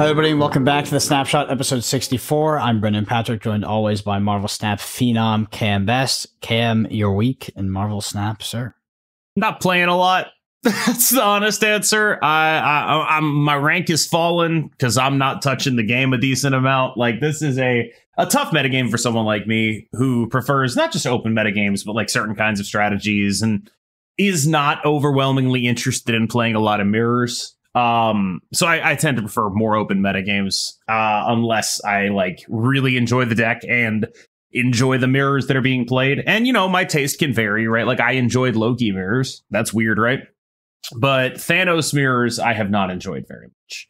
Hi everybody and welcome back to the Snapshot episode 64. I'm Brendan Patrick, joined always by Marvel Snap phenom Cam Best. Cam, your week in Marvel Snap, sir? Not playing a lot. That's the honest answer. I'm my rank is fallen because I'm not touching the game a decent amount. Like, this is a tough metagame for someone like me who prefers not just open metagames, but like certain kinds of strategies and is not overwhelmingly interested in playing a lot of mirrors. So I tend to prefer more open metagames, unless I like really enjoy the deck and enjoy the mirrors that are being played. And, you know, my taste can vary, right? Like, I enjoyed Loki mirrors. That's weird, right? But Thanos mirrors, I have not enjoyed very much.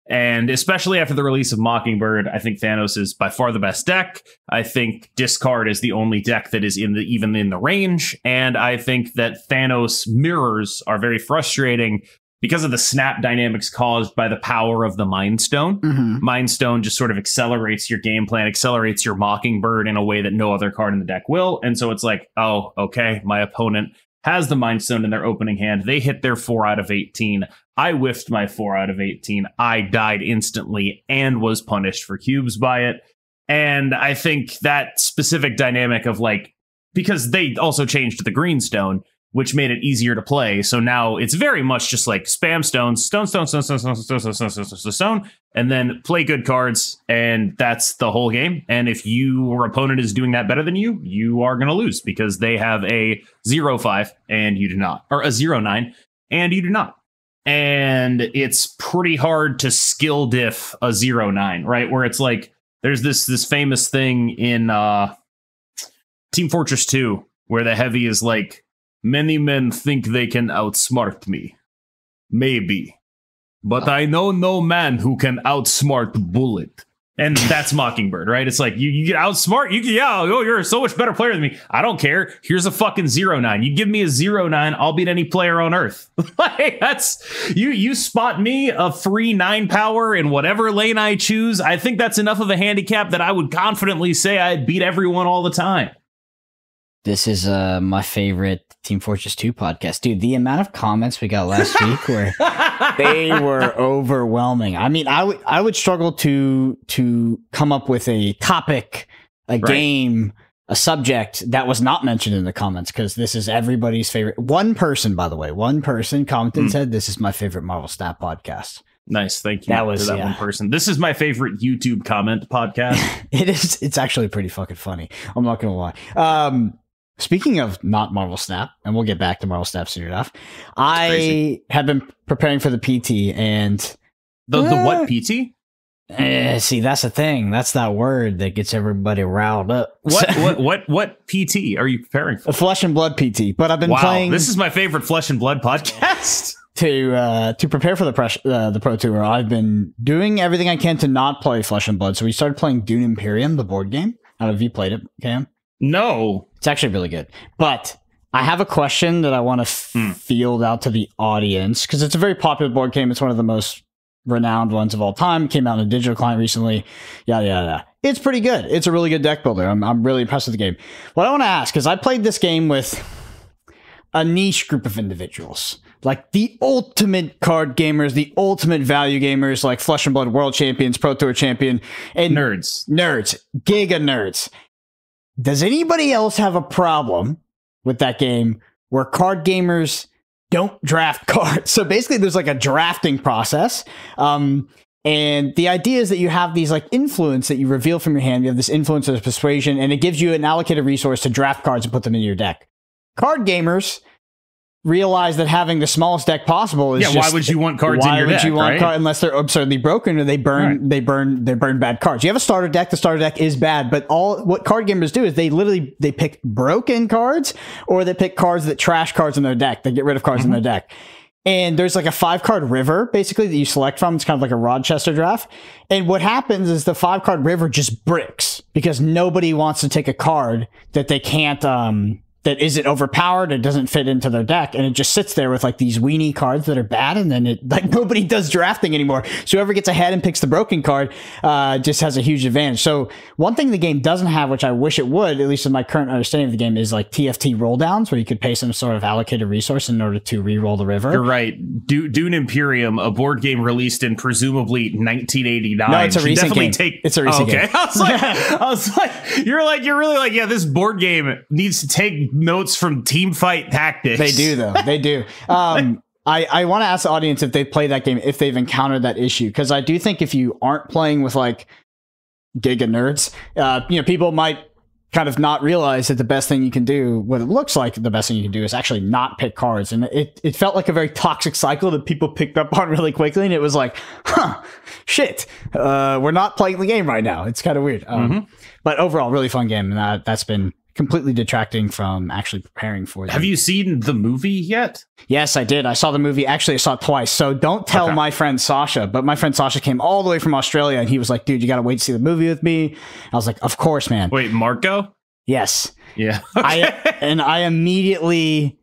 And especially after the release of Mockingbird, I think Thanos is by far the best deck. I think Discard is the only deck that is even in the range. And I think that Thanos mirrors are very frustrating because of the snap dynamics caused by the power of the Mind Stone. Mind Stone just sort of accelerates your game plan, accelerates your Mockingbird in a way that no other card in the deck will. And so it's like, oh, okay, my opponent has the Mind Stone in their opening hand. They hit their 4 out of 18. I whiffed my 4 out of 18. I died instantly and was punished for cubes by it. And I think that specific dynamic of like, because they also changed the Green Stone, which made it easier to play. So now it's very much just like spam stones, stone, and then play good cards. And that's the whole game. And if your opponent is doing that better than you, you are going to lose because they have a 0-5 and you do not, or a 0-9 and you do not. And it's pretty hard to skill diff a 0-9, right? Where it's like, there's this famous thing in Team Fortress 2 where the heavy is like, many men think they can outsmart me. Maybe. But I know no man who can outsmart Bullet. And that's Mockingbird, right? It's like, you get outsmart, you're so much better player than me. I don't care. Here's a fucking 0-9. You give me a 0-9, I'll beat any player on Earth. Like, that's, you spot me a free 9 power in whatever lane I choose. I think that's enough of a handicap that I would confidently say I'd beat everyone all the time. This is my favorite Team Fortress 2 podcast. Dude, the amount of comments we got last week where they were overwhelming. I mean, I would struggle to come up with a topic, game, a subject that was not mentioned in the comments, because this is everybody's favorite. One person, by the way, commented and said, this is my favorite Marvel Snap podcast. Nice, thank you. That was that one person. This is my favorite YouTube comment podcast. It is. It's actually pretty fucking funny. I'm not gonna lie. Speaking of not Marvel Snap, and we'll get back to Marvel Snap soon enough, I have been preparing for the PT, and the what PT? See, that's the thing. That's that word that gets everybody riled up. What PT are you preparing for? A Flesh and Blood PT. But I've been playing. This is my favorite Flesh and Blood podcast. To prepare for the Pro Tour, I've been doing everything I can to not play Flesh and Blood. So we started playing Dune Imperium, the board game. I don't know if you played it, Cam. No. It's actually really good. But I have a question that I want to field out to the audience, because it's a very popular board game. It's one of the most renowned ones of all time. It came out in a digital client recently. Yada, yada, yada. It's pretty good. It's a really good deck builder. I'm really impressed with the game. What I want to ask is, I played this game with a niche group of individuals, like the ultimate card gamers, the ultimate value gamers, like Flesh and Blood World Champions, Pro Tour Champion, and nerds, giga nerds. Does anybody else have a problem with that game where card gamers don't draft cards? So basically there's like a drafting process. And the idea is that you have these like influence that you reveal from your hand. You have this influence of persuasion, and it gives you an allocated resource to draft cards and put them in your deck. Card gamers realize that having the smallest deck possible is why would you want cards in your deck? Why would you want cards unless they're absurdly broken, or they burn bad cards? You have a starter deck. The starter deck is bad, but what card gamers do is they pick broken cards, or they pick cards that trash cards in their deck. They get rid of cards in their deck. And there's like a 5-card river, basically, that you select from. It's kind of like a Rochester draft. And what happens is the 5-card river just bricks because nobody wants to take a card that they can't that isn't overpowered. It doesn't fit into their deck, and it just sits there with like these weenie cards that are bad, and then it like nobody does drafting anymore. So whoever gets ahead and picks the broken card just has a huge advantage. So one thing the game doesn't have, which I wish it would, at least in my current understanding of the game, is like TFT roll downs, where you could pay some sort of allocated resource in order to re-roll the river. You're right. Dune Imperium, a board game released in presumably 1989. No, it's a recent game. It's a recent game. I was like, you're really like, yeah, this board game needs to take notes from Team Fight Tactics. They do, though. They do. I want to ask the audience if they play that game, if they've encountered that issue, because I do think if you aren't playing with like giga nerds, people might kind of not realize that the best thing you can do, what it looks like the best thing you can do, is actually not pick cards. And it felt like a very toxic cycle that people picked up on really quickly. And it was like, shit, we're not playing the game right now. It's kind of weird. But overall, really fun game. And that's been completely detracting from actually preparing for it. Have you seen the movie yet? Yes, I did. I saw the movie. Actually, I saw it twice. So don't tell my friend Sasha, but my friend Sasha came all the way from Australia, and he was like, dude, you got to wait to see the movie with me. I was like, of course, man. Wait, Marco? Yes. Yeah. Okay. I immediately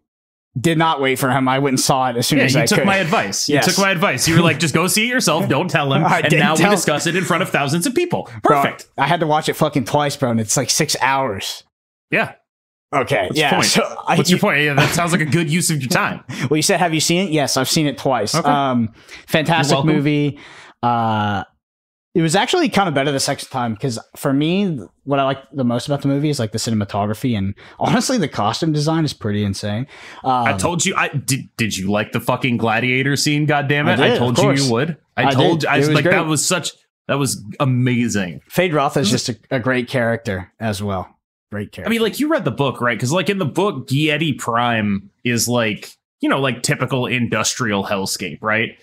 did not wait for him. I went and saw it as soon as I could. You took my advice. You took my advice. You were like, just go see it yourself. Don't tell him. And now we discuss it in front of thousands of people. Perfect. Bro, I had to watch it fucking twice, bro, and it's like 6 hours. Yeah. Okay. What's your point? So What's your point? Yeah, that sounds like a good use of your time. Well, you said, have you seen it? Yes, I've seen it twice. Okay. Fantastic movie. It was actually kind of better the second time, because for me, what I like the most about the movie is like the cinematography, and honestly, the costume design is pretty insane. I told you. Did you like the fucking gladiator scene? God damn it! I told you would. I was like, great. That was amazing. Fade Roth is just a great character as well. Great character. I mean, like, you read the book, right? Because like in the book, Giedi Prime is like, like typical industrial hellscape, right?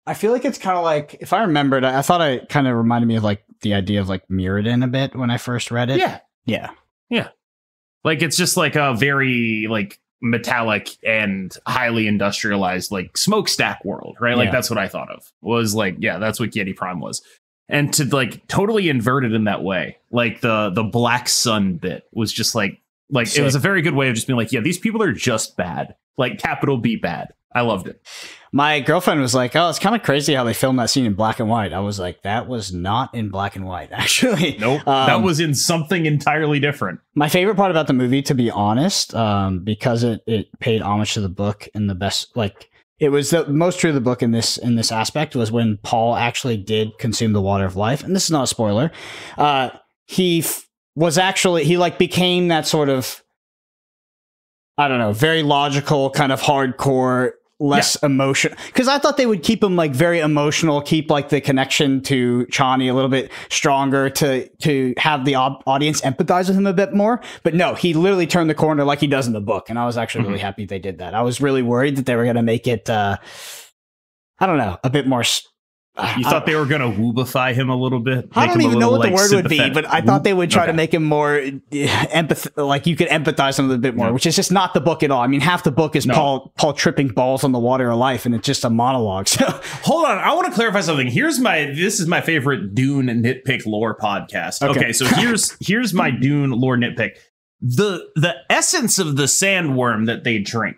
I feel like it's kind of like, if I remembered, I thought it kind of reminded me of like the idea of like Mirrodin a bit when I first read it. Yeah. Like, it's just like a very like metallic and highly industrialized like smokestack world, right? Like that's what I thought of, was like, that's what Giedi Prime was. And to like totally invert it in that way, like the Black Sun bit was just like sick. It was a very good way of just being like, yeah, these people are just bad, like capital B bad. I loved it. My girlfriend was like, oh, it's kind of crazy how they filmed that scene in black and white. I was like, that was not in black and white, actually. Nope. That was in something entirely different. My favorite part about the movie, to be honest, because it paid homage to the book in the best, like, it was the most true of the book in this aspect, was when Paul actually did consume the water of life. And this is not a spoiler. He became that sort of, I don't know, very logical, kind of hardcore, less emotion. Because I thought they would keep him like very emotional, keep like the connection to Chani a little bit stronger to have the audience empathize with him a bit more. But no, he literally turned the corner like he does in the book. And I was actually really happy they did that. I was really worried that they were going to make it, I don't know, a bit more... You thought they were going to woobify him a little bit? I don't even know what the word would be, but I thought they would try to make him more like you could empathize him a little bit more, which is just not the book at all. I mean, half the book is Paul tripping balls on the water of life, and it's just a monologue. So hold on, I want to clarify something. This is my favorite Dune nitpick lore podcast. Okay, so here's my Dune lore nitpick. The essence of the sandworm that they drink.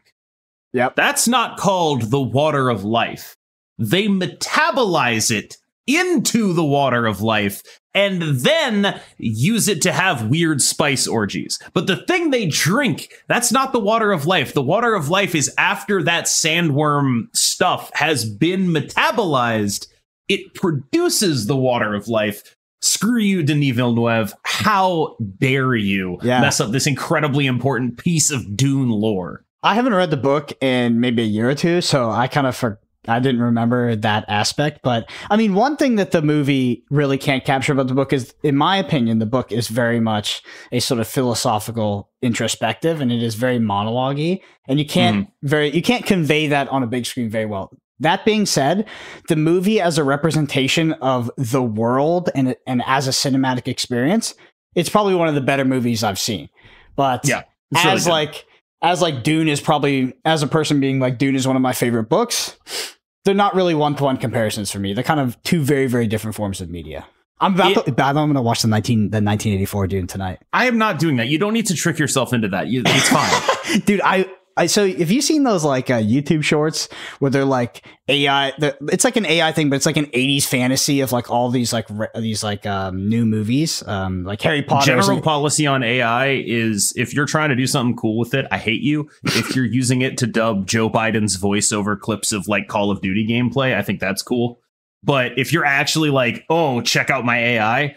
Yep. That's not called the water of life. They metabolize it into the water of life and then use it to have weird spice orgies. But the thing they drink, that's not the water of life. The water of life is after that sandworm stuff has been metabolized. It produces the water of life. Screw you, Denis Villeneuve. How dare you mess up this incredibly important piece of Dune lore? I haven't read the book in maybe a year or two, so I kind of I didn't remember that aspect. But I mean, one thing that the movie really can't capture about the book is, in my opinion, the book is very much a sort of philosophical introspective, and it is very monologue-y, and you can't convey that on a big screen very well. That being said, the movie as a representation of the world and as a cinematic experience, it's probably one of the better movies I've seen. But as Dune is probably, as a person being like, Dune is one of my favorite books, they're not really one-to-one comparisons for me. They're kind of two very, very different forms of media. I'm going to watch the 1984 Dune tonight. I am not doing that. You don't need to trick yourself into that. It's fine. Dude, so have you seen those like YouTube shorts where they're like AI? It's like an AI thing, but it's like an 80s fantasy of like all these new movies, like Harry Potter. General policy on AI is if you're trying to do something cool with it, I hate you. If you're using it to dub Joe Biden's voice over clips of like Call of Duty gameplay, I think that's cool. But if you're actually like, oh, check out my AI,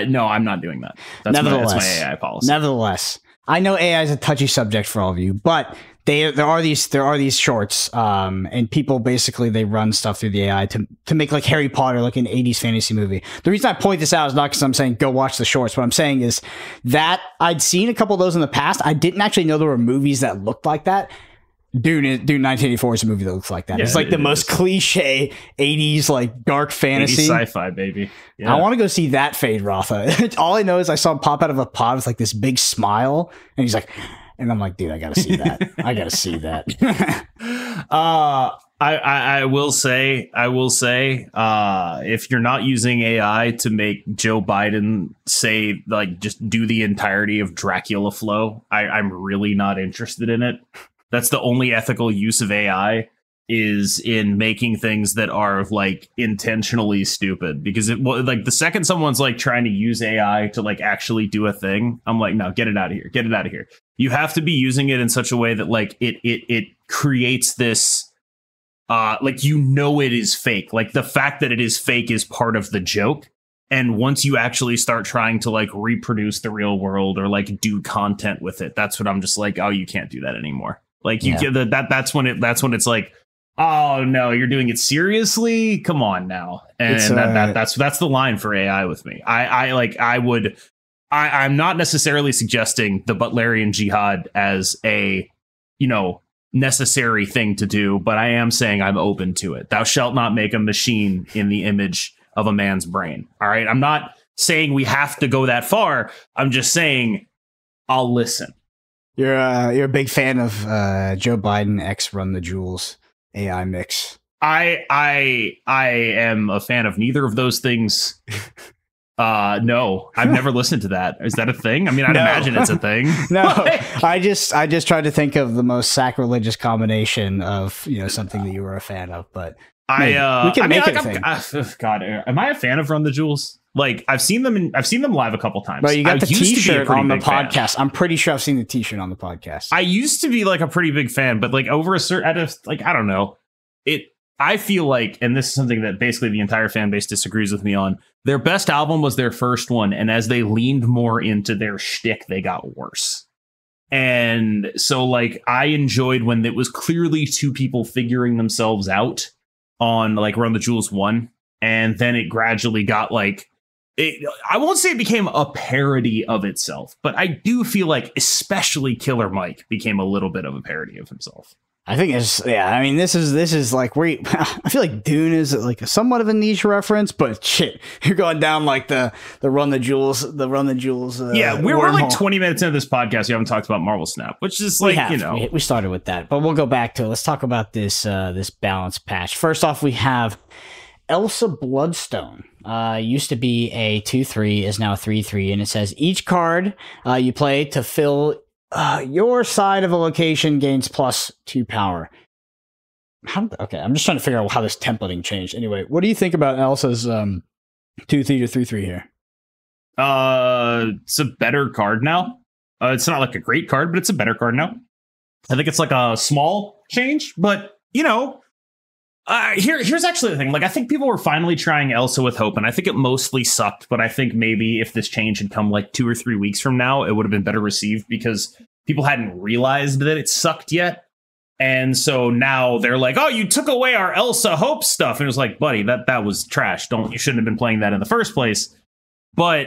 no, I'm not doing that. That's my AI policy. Nevertheless, I know AI is a touchy subject for all of you, but there are these shorts, and people basically they run stuff through the AI to make like Harry Potter like an 80s fantasy movie. The reason I point this out is not because I'm saying go watch the shorts. What I'm saying is that I'd seen a couple of those in the past. I didn't actually know there were movies that looked like that. Dune 1984 is a movie that looks like that. Yeah, it's like the most cliche 80s like dark fantasy 80s sci-fi, baby. Yeah. I want to go see that Fade Rotha. All I know is I saw him pop out of a pod with like this big smile, and he's like, and I'm like, dude, I gotta see that. I gotta see that. I will say, if you're not using AI to make Joe Biden say like just do the entirety of Dracula flow, I'm really not interested in it. That's the only ethical use of AI is in making things that are like intentionally stupid, because like the second someone's like trying to use AI to like actually do a thing, I'm like, no, get it out of here. Get it out of here. You have to be using it in such a way that like it creates this like, you know, it is fake. Like the fact that it is fake is part of the joke. And once you actually start trying to like reproduce the real world or like do content with it, that's what I'm just like, oh, you can't do that anymore. Like you get that's when it's like, oh no, you're doing it seriously. Come on now. And that's the line for AI with me. I'm not necessarily suggesting the Butlerian jihad as a, necessary thing to do, but I am saying I'm open to it. Thou shalt not make a machine in the image of a man's brain. All right. I'm not saying we have to go that far. I'm just saying I'll listen. You're a big fan of Joe Biden X Run the Jewels AI mix. I am a fan of neither of those things. No, I've never listened to that. Is that a thing? I mean, I'd imagine it's a thing. No, I just tried to think of the most sacrilegious combination of something that you were a fan of, but we can make it a thing. God, am I a fan of Run the Jewels? Like I've seen them live a couple times. But you got the T-shirt on the podcast. Fan. I'm pretty sure I've seen the T-shirt on the podcast. I used to be like a pretty big fan, but like over a certain, I don't know. I feel like, and this is something that basically the entire fan base disagrees with me on. Their best album was their first one, and as they leaned more into their shtick, they got worse. And so, like, I enjoyed when it was clearly two people figuring themselves out on like Run the Jewels 1, and then it gradually got like. I won't say it became a parody of itself, but I do feel like especially Killer Mike became a little bit of a parody of himself. I think I mean, this is like I feel like Dune is like somewhat of a niche reference, but shit, you're going down like the Run the Jewels. Yeah, we're like 20 minutes into this podcast. We haven't talked about Marvel Snap, which is like, we started with that, but we'll go back to it. Let's talk about this balance patch. First off, we have Elsa Bloodstone. Used to be a 2/3, is now a 3/3, and it says each card you play to fill your side of a location gains +2 power. Okay, I'm just trying to figure out how this templating changed. Anyway, what do you think about Elsa's 2/3 to 3/3 here? It's a better card now. It's not like a great card, but it's a better card now. I think it's like a small change, but here's actually the thing. Like, I think people were finally trying Elsa with hope, and I think it mostly sucked. But I think maybe if this change had come like 2 or 3 weeks from now, it would have been better received because people hadn't realized that it sucked yet. And so now they're like, oh, you took away our Elsa hope stuff. And it was like, buddy, that was trash. You shouldn't have been playing that in the first place. But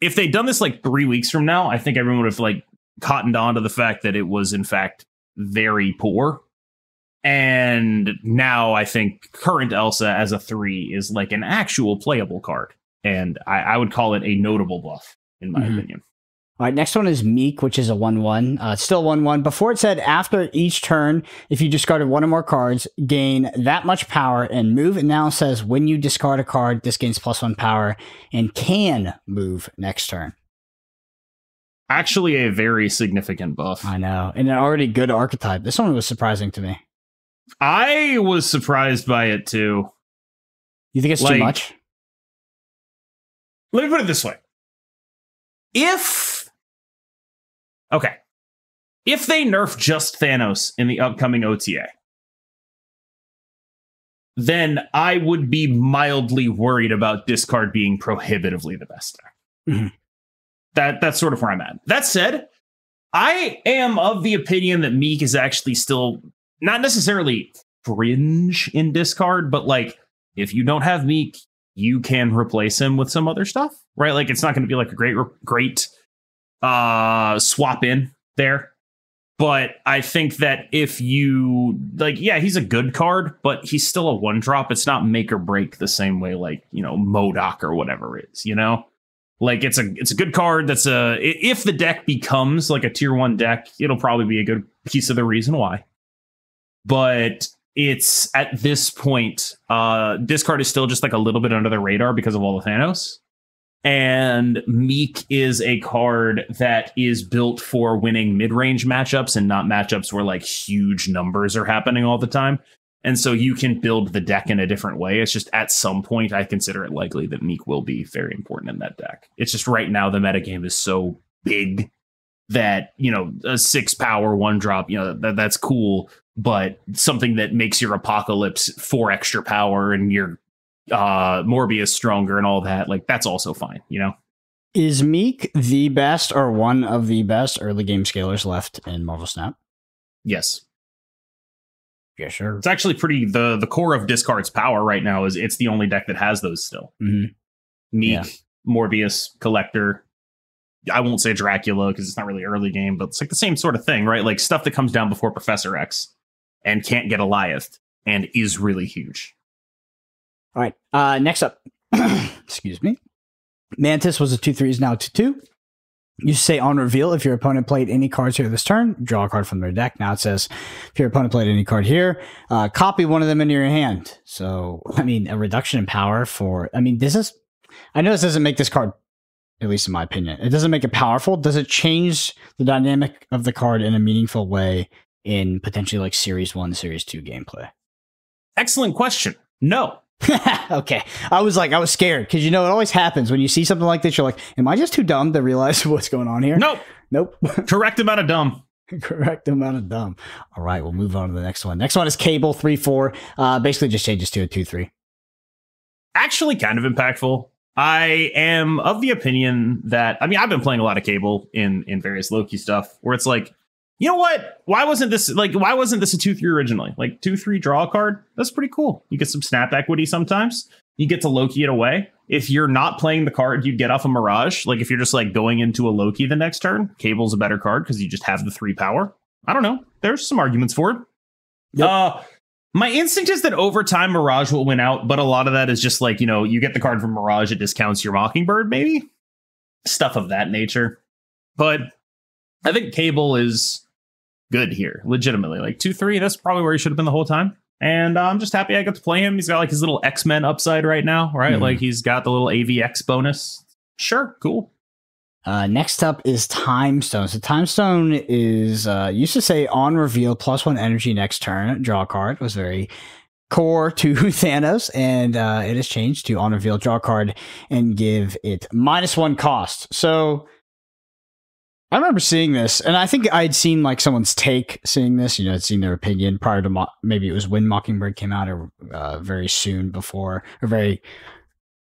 if they'd done this like 3 weeks from now, I think everyone would have like cottoned on to the fact that it was in fact very poor. And now I think current Elsa as a 3 is like an actual playable card. And I would call it a notable buff, in my opinion. All right, next one is Meek, which is a 1/1. It's still 1/1. Before it said after each turn, if you discarded one or more cards, gain that much power and move. It now says when you discard a card, this gains +1 power and can move next turn. Actually, a very significant buff. I know. And an already good archetype. This one was surprising to me. I was surprised by it too. You think it's too much? Let me put it this way. If they nerf just Thanos in the upcoming OTA, then I would be mildly worried about discard being prohibitively the best deck. Mm-hmm. That's sort of where I'm at. That said, I am of the opinion that Meek is actually still not necessarily fringe in discard, but like if you don't have Meek, you can replace him with some other stuff, right? Like it's not going to be like a great swap in there. But I think that if you like, yeah, he's a good card, but he's still a 1-drop. It's not make or break the same way like, MODOK or whatever is, Like it's a good card. If the deck becomes like a tier 1 deck, it'll probably be a good piece of the reason why. But it's at this point, discard is still just like a little bit under the radar because of all the Thanos. And Meek is a card that is built for winning mid-range matchups and not matchups where like huge numbers are happening all the time. And so you can build the deck in a different way. It's just at some point, I consider it likely that Meek will be very important in that deck. It's just right now, the metagame is so big that, a 6 power 1-drop, that's cool. But something that makes your Apocalypse 4 extra power and your Morbius stronger and all that, like that's also fine, Is Meek the best or one of the best early game scalers left in Marvel Snap? Yes. Yeah, sure. It's actually pretty the core of discard's power right now is it's the only deck that has those still. Mm-hmm. Meek, Morbius, Collector. I won't say Dracula because it's not really early game, but it's like the same sort of thing, right? Like stuff that comes down before Professor X and can't get Eliath and is really huge. All right. Next up, excuse me. Mantis was a 2/3, is now 2/2. You say on reveal if your opponent played any cards here this turn, draw a card from their deck. Now it says if your opponent played any card here, copy one of them into your hand. So, a reduction in power I know this doesn't make this card, at least in my opinion, it doesn't make it powerful. Does it change the dynamic of the card in a meaningful way in potentially like Series 1, Series 2 gameplay? Excellent question. No. Okay. I was scared because it always happens when you see something like this. You're like, am I just too dumb to realize what's going on here? Nope. Correct amount of dumb. Correct amount of dumb. All right, we'll move on to the next one. Next one is Cable 3/4. Basically just changes to a 2/3. Actually kind of impactful. I am of the opinion that, I've been playing a lot of Cable in various Loki stuff where it's like, you know what? Why wasn't this a 2/3 originally? Like 2/3 draw a card. That's pretty cool. You get some snap equity sometimes. You get to Loki it away. If you're not playing the card, you'd get off a Mirage. Like if you're just like going into a Loki the next turn, Cable's a better card because you just have the 3 power. I don't know. There's some arguments for it. Yep. My instinct is that over time Mirage will win out, but a lot of that is just like, you get the card from Mirage, it discounts your Mockingbird, maybe stuff of that nature. But I think Cable is good here, legitimately. Like 2/3, that's probably where he should have been the whole time. And I'm just happy I got to play him. He's got like his little X-Men upside right now, right? Mm-hmm. Like he's got the little AVX bonus. Sure, cool. Next up is Time Stone. So Time Stone is used to say on reveal +1 energy next turn, draw a card. It was very core to Thanos, and it has changed to on reveal, draw a card and give it -1 cost. So I remember seeing this, and I think I'd seen like someone's take seeing this. I'd seen their opinion prior to maybe it was when Mockingbird came out, or very soon before, or very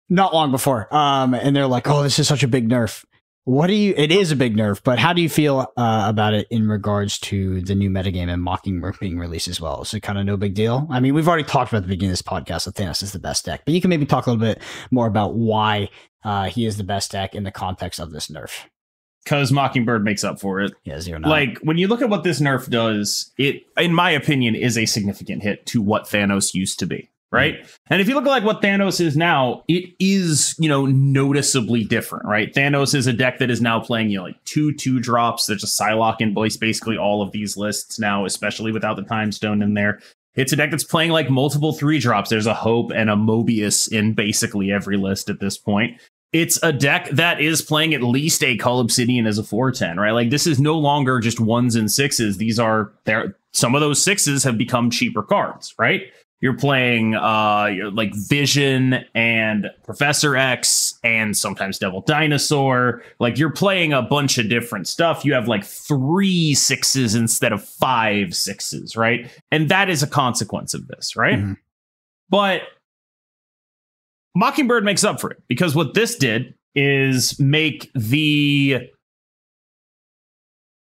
not long before. And they're like, "Oh, this is such a big nerf." It is a big nerf, but how do you feel about it in regards to the new metagame and Mockingbird being released as well? Is it kind of no big deal? We've already talked about at the beginning of this podcast that Thanos is the best deck, but you can maybe talk a little bit more about why he is the best deck in the context of this nerf. Because Mockingbird makes up for it. Yeah, 0/9. Like, when you look at what this nerf does, it, in my opinion, is a significant hit to what Thanos used to be, right? And if you look at like what Thanos is now, it is, you know, noticeably different, right? Thanos is a deck that is now playing, you know, like 2/2 drops. There's a Psylocke in basically all of these lists now, especially without the Time Stone in there. It's a deck that's playing like multiple 3 drops. There's a Hope and a Mobius in basically every list at this point. It's a deck that is playing at least a Cull Obsidian as a 4/10, right? Like this is no longer just 1s and 6s. These are there. Some of those 6s have become cheaper cards, right? You're playing like Vision and Professor X and sometimes Devil Dinosaur. Like you're playing a bunch of different stuff. You have like 3 6s instead of 5 6s, right? And that is a consequence of this, right? Mm-hmm. But Mockingbird makes up for it, because what this did is make the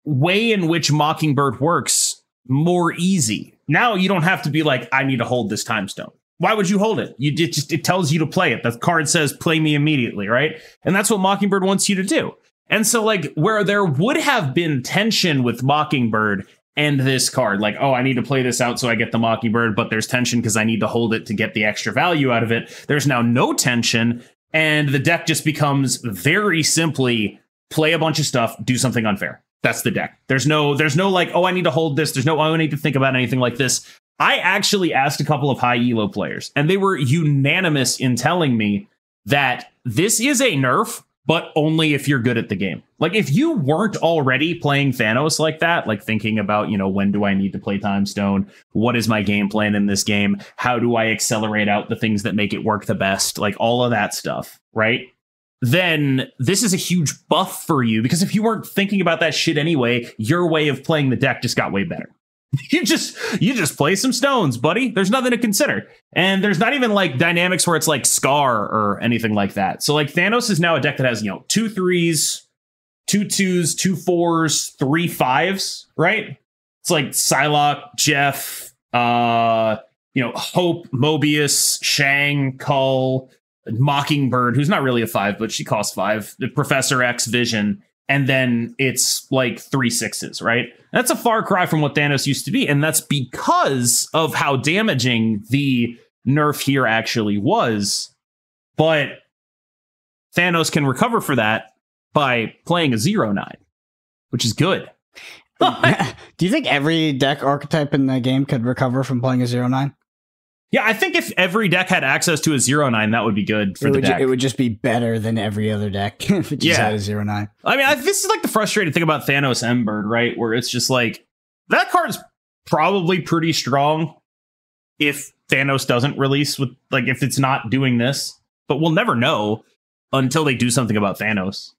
way in which Mockingbird works more easy. Now you don't have to be like, I need to hold this Time Stone. Why would you hold it? It tells you to play it. The card says play me immediately, right? And that's what Mockingbird wants you to do. And so like where there would have been tension with Mockingbird and this card, like, oh, I need to play this out so I get the Mockingbird, but there's tension because I need to hold it to get the extra value out of it. There's now no tension, and the deck just becomes very simply play a bunch of stuff, do something unfair. That's the deck. There's no like, oh, I need to hold this. There's no, oh, I need to think about anything like this. I actually asked a couple of high elo players, and they were unanimous in telling me that this is a nerf, but only if you're good at the game. Like if you weren't already playing Thanos like that, like thinking about, you know, when do I need to play Time Stone? What is my game plan in this game? How do I accelerate out the things that make it work the best? Like all of that stuff, right? Then this is a huge buff for you, because if you weren't thinking about that shit anyway, your way of playing the deck just got way better. You just play some stones, buddy. There's nothing to consider. And there's not even like dynamics where it's like Scar or anything like that. So like Thanos is now a deck that has, you know, 2 3s, 2 2s, 2 4s, 3 5s, right? It's like Psylocke, Jeff, you know, Hope, Mobius, Shang, Cull, Mockingbird, who's not really a 5, but she costs 5, the Professor X, Vision, and then it's like 3 6s, right? That's a far cry from what Thanos used to be, and that's because of how damaging the nerf here actually was. But Thanos can recover for that by playing a 0/9, which is good. Do you think every deck archetype in the game could recover from playing a 0/9? Yeah, I think if every deck had access to a 0/9, that would be good for the deck. It would just be better than every other deck if it just had a 0/9. I mean, this is like the frustrating thing about Thanos Mbird, right? Where it's just like, that card's probably pretty strong if Thanos doesn't release with, like, if it's not doing this. But we'll never know until they do something about Thanos.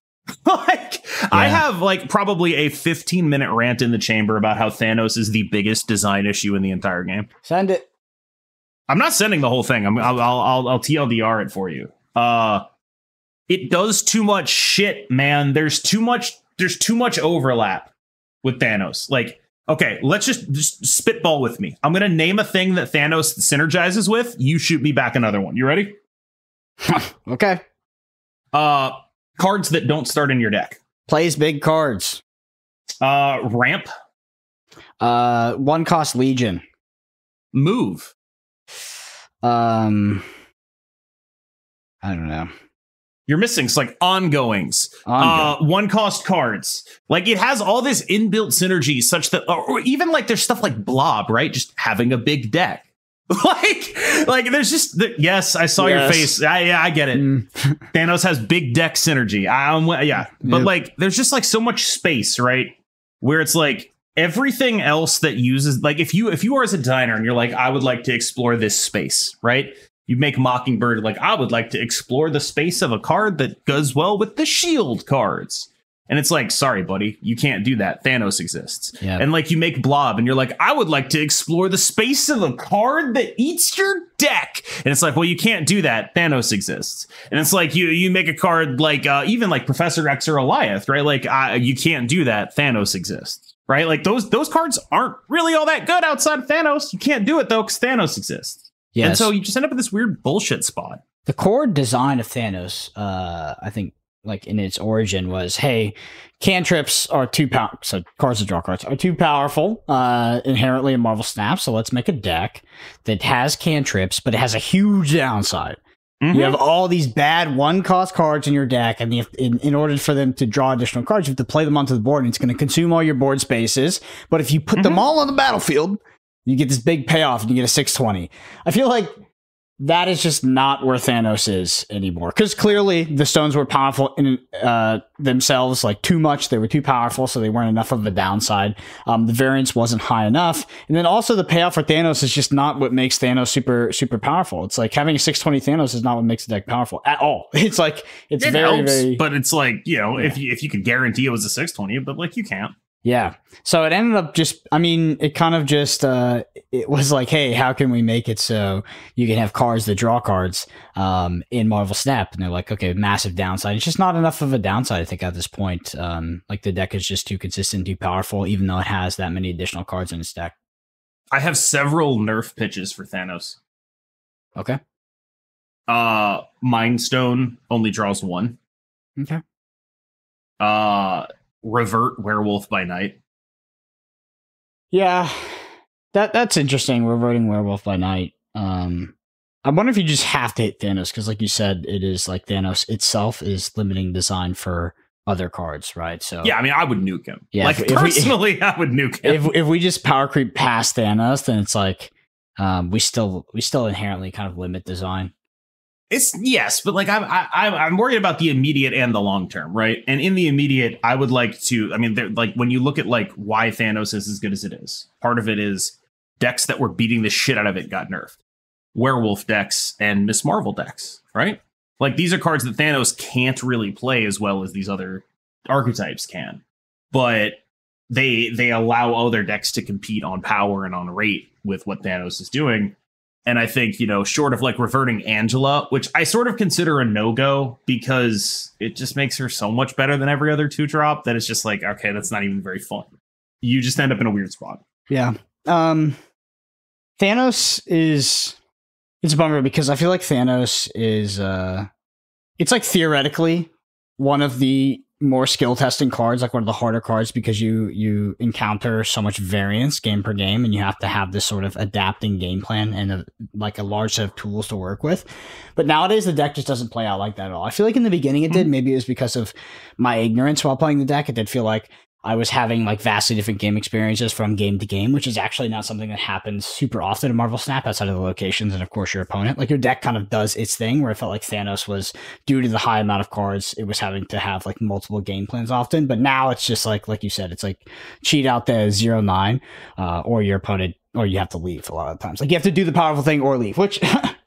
I have like probably a 15-minute rant in the chamber about how Thanos is the biggest design issue in the entire game. Send it. I'm not sending the whole thing. I'll TLDR it for you. It does too much shit, man. There's too much overlap with Thanos. Like, okay, let's just spitball with me. I'm gonna name a thing that Thanos synergizes with. You shoot me back another one. You ready? Okay. Cards that don't start in your deck. Plays big cards. Ramp. 1 cost Legion. Move. I don't know. You're missing like ongoings. 1 cost cards. Like it has all this inbuilt synergy such that, or even like there's stuff like Blob, right? Just having a big deck. like there's just yes, I saw your face. I get it. Thanos has big deck synergy. But like there's just like so much space, right? Where it's like everything else that uses, like if you are as a designer and you're like, I would like to explore this space, right? You make Mockingbird like, I would like to explore the space of a card that goes well with the shield cards. And it's like, sorry, buddy, you can't do that. Thanos exists. Yeah. And like you make Blob and you're like, I would like to explore the space of a card that eats your deck. And it's like, well, you can't do that. Thanos exists. And it's like you make a card like even like Professor X or Goliath, right? Like you can't do that. Thanos exists. Right? Like those cards aren't really all that good outside of Thanos. You can't do it though because Thanos exists. Yes. And so you just end up in this weird bullshit spot. The core design of Thanos, I think, like in its origin was, hey, cantrips are too powerful. So cards to draw cards are too powerful inherently in Marvel Snap. So let's make a deck that has cantrips, but it has a huge downside. You have all these bad 1-cost cards in your deck, and in order for them to draw additional cards, you have to play them onto the board, and it's going to consume all your board spaces. But if you put them all on the battlefield, you get this big payoff, and you get a 6/20. I feel like that is just not where Thanos is anymore. Because clearly the stones were powerful in themselves, like too much. They were too powerful, so they weren't enough of a downside. The variance wasn't high enough. And then also the payoff for Thanos is just not what makes Thanos super, super powerful. It's like having a 6/20 Thanos is not what makes the deck powerful at all. It's like, it very, very... But it's like, you know, if you could guarantee it was a 6/20, but like you can't. Yeah. So it ended up just, I mean, it kind of just, it was like, hey, how can we make it so you can have cards that draw cards in Marvel Snap? And they're like, okay, massive downside. It's just not enough of a downside, I think, at this point. Like the deck is just too consistent, too powerful, even though it has that many additional cards in its deck. I have several nerf pitches for Thanos. Okay. Mind Stone only draws 1. Okay. Revert Werewolf by Night. Yeah, that's interesting. Reverting Werewolf by Night. I wonder if you just have to hit Thanos, because like you said, it is like Thanos itself is limiting design for other cards, right? So yeah, I mean, I would nuke him. Yeah, like personally, I would nuke him. If we just power creep past Thanos, then it's like we still inherently kind of limit design. It's yes, but like I'm worried about the immediate and the long term, right? And in the immediate, I would like to. I mean, like when you look at like why Thanos is as good as it is, part of it is decks that were beating the shit out of it got nerfed. Werewolf decks and Miss Marvel decks, right? Like these are cards that Thanos can't really play as well as these other archetypes can, but they allow other decks to compete on power and on rate with what Thanos is doing. And I think, you know, short of like reverting Angela, which I sort of consider a no-go because it just makes her so much better than every other 2-drop that it's just like, okay, that's not even very fun. You just end up in a weird spot. Yeah. Thanos is... It's a bummer because I feel like Thanos is... it's like theoretically one of the more skill testing cards, like one of the harder cards, because you encounter so much variance game per game, and you have to have this sort of adapting game plan and like a large set of tools to work with. But nowadays the deck just doesn't play out like that at all. I feel like in the beginning it did. Maybe it was because of my ignorance while playing the deck. It did feel like I was having like vastly different game experiences from game to game, which is actually not something that happens super often in Marvel Snap outside of the locations and of course your opponent. Like your deck kind of does its thing, where I felt like Thanos was, due to the high amount of cards, it was having to have like multiple game plans often. But now it's just like you said, it's like cheat out the 0-9 or your opponent, or you have to leave a lot of times. Like you have to do the powerful thing or leave, which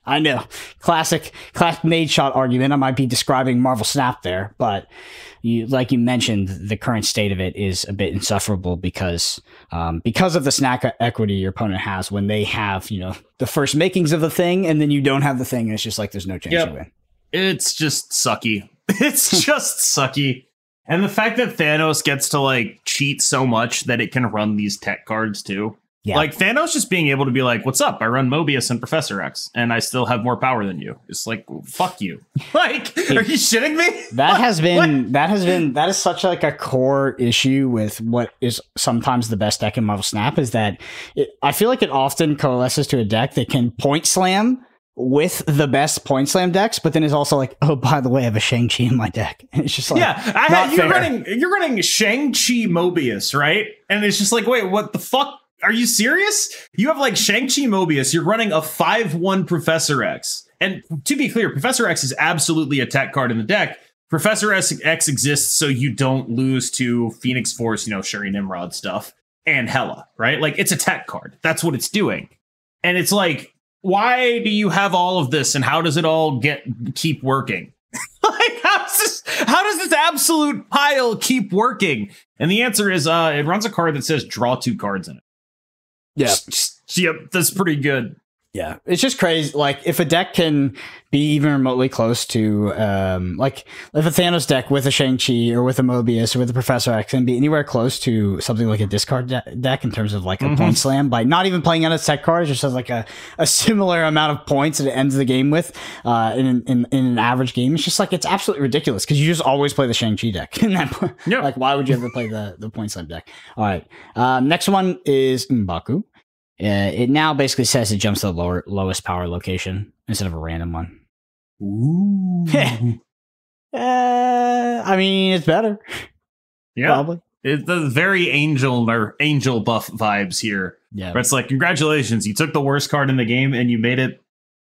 I know, classic nade shot argument. I might be describing Marvel Snap there, but like you mentioned, the current state of it is a bit insufferable because of the snack equity your opponent has when they have, you know, the first makings of the thing, and then you don't have the thing, and it's just like there's no chance to win. It's just sucky. It's just sucky. And the fact that Thanos gets to like cheat so much that it can run these tech cards too. Yeah. Like Thanos just being able to be like, what's up? I run Mobius and Professor X and I still have more power than you. It's like, fuck you. Like, are you shitting me? That is such like a core issue with what is sometimes the best deck in Marvel Snap, is that I feel like it often coalesces to a deck that can point slam with the best point slam decks, but then is also like, oh, by the way, I have a Shang-Chi in my deck. And it's just like, yeah, you're running Shang-Chi Mobius, right? And it's just like, wait, what the fuck? Are you serious? You have like Shang-Chi Mobius. You're running a 5/1 Professor X. And to be clear, Professor X is absolutely a tech card in the deck. Professor X exists so you don't lose to Phoenix Force, you know, Shuri Nimrod stuff, and Hela, right? Like, it's a tech card. That's what it's doing. And it's like, why do you have all of this, and how does it all keep working? Like, how does this absolute pile keep working? And the answer is it runs a card that says draw 2 cards in it. Yeah. Yep, that's pretty good. Yeah, it's just crazy. Like, if a deck can be even remotely close to, like, if a Thanos deck with a Shang-Chi or with a Mobius or with a Professor X can be anywhere close to something like a discard deck in terms of, like, a point slam by not even playing on its tech cards, just has, like, a similar amount of points that it ends the game with in an average game. It's just, like, it's absolutely ridiculous because you just always play the Shang-Chi deck. Yeah. Like, why would you ever play the point slam deck? All right. Next one is M'Baku. It now basically says it jumps to the lowest power location instead of a random one. Ooh. I mean, it's better. Yeah. Probably. It's the very angel buff vibes here. Yeah. Where it's like, congratulations, you took the worst card in the game and you made it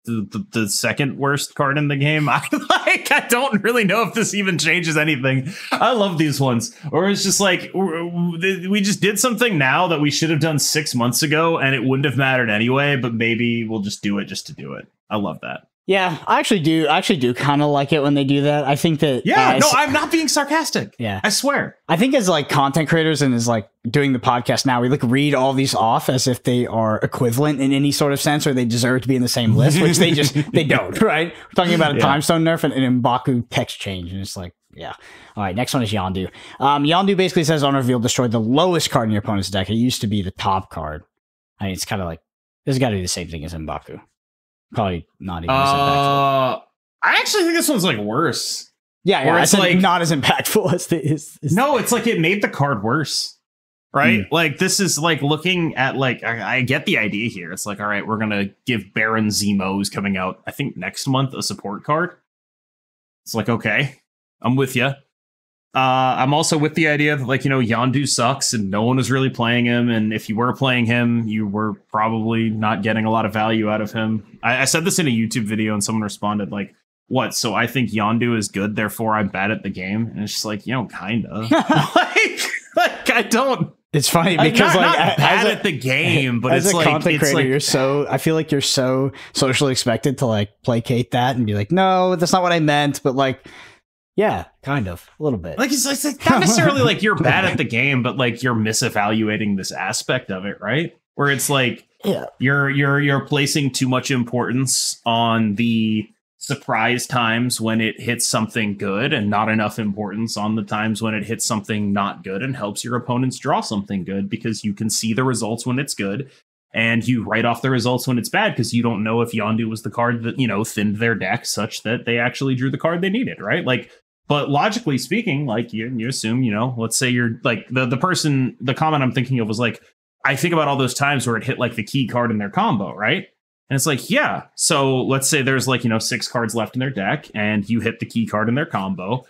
the second worst card in the game. I don't really know if this even changes anything. I love these ones. Or it's just like, we just did something now that we should have done 6 months ago and it wouldn't have mattered anyway, but maybe we'll just do it just to do it. I love that. Yeah, I actually do kind of like it when they do that. I think that I'm not being sarcastic. Yeah, I swear. I think as like content creators and as like doing the podcast now, we like read all these off as if they are equivalent in any sort of sense or they deserve to be in the same list, which they don't. Right? We're talking about a time stone nerf and an M'Baku text change, and it's like, yeah. All right, next one is Yondu. Yondu basically says on reveal, destroy the lowest card in your opponent's deck. It used to be the top card. I mean, it's kind of like this has got to be the same thing as M'Baku. Probably not even as impactful. I actually think this one's like worse. Yeah, it's like not as impactful as the No, it's like it made the card worse. Right? Like this is like looking at like I get the idea here. It's like, all right, we're gonna give Baron Zemo, who's coming out, I think next month, a support card. It's like, okay, I'm with you. I'm also with the idea that, like, you know, Yondu sucks and no one is really playing him. And if you were playing him, you were probably not getting a lot of value out of him. I said this in a YouTube video and someone responded like, what? So I think Yondu is good, therefore I'm bad at the game. And it's just like, you know, kind of. like I don't. It's funny because not bad at the game, but as it's a like content creator, like, you're so. I feel like you're so socially expected to like placate that and be like, no, that's not what I meant. But like, yeah, kind of a little bit. Like it's not necessarily like you're bad at the game, but like you're misevaluating this aspect of it, right? Where it's like, you're placing too much importance on the surprise times when it hits something good and not enough importance on the times when it hits something not good and helps your opponents draw something good, because you can see the results when it's good and you write off the results when it's bad because you don't know if Yondu was the card that, you know, thinned their deck such that they actually drew the card they needed, right? Like, but logically speaking, like you assume, you know, let's say you're like the comment I'm thinking of was like, I think about all those times where it hit like the key card in their combo, right? And it's like, yeah, so let's say there's like, you know, 6 cards left in their deck and you hit the key card in their combo,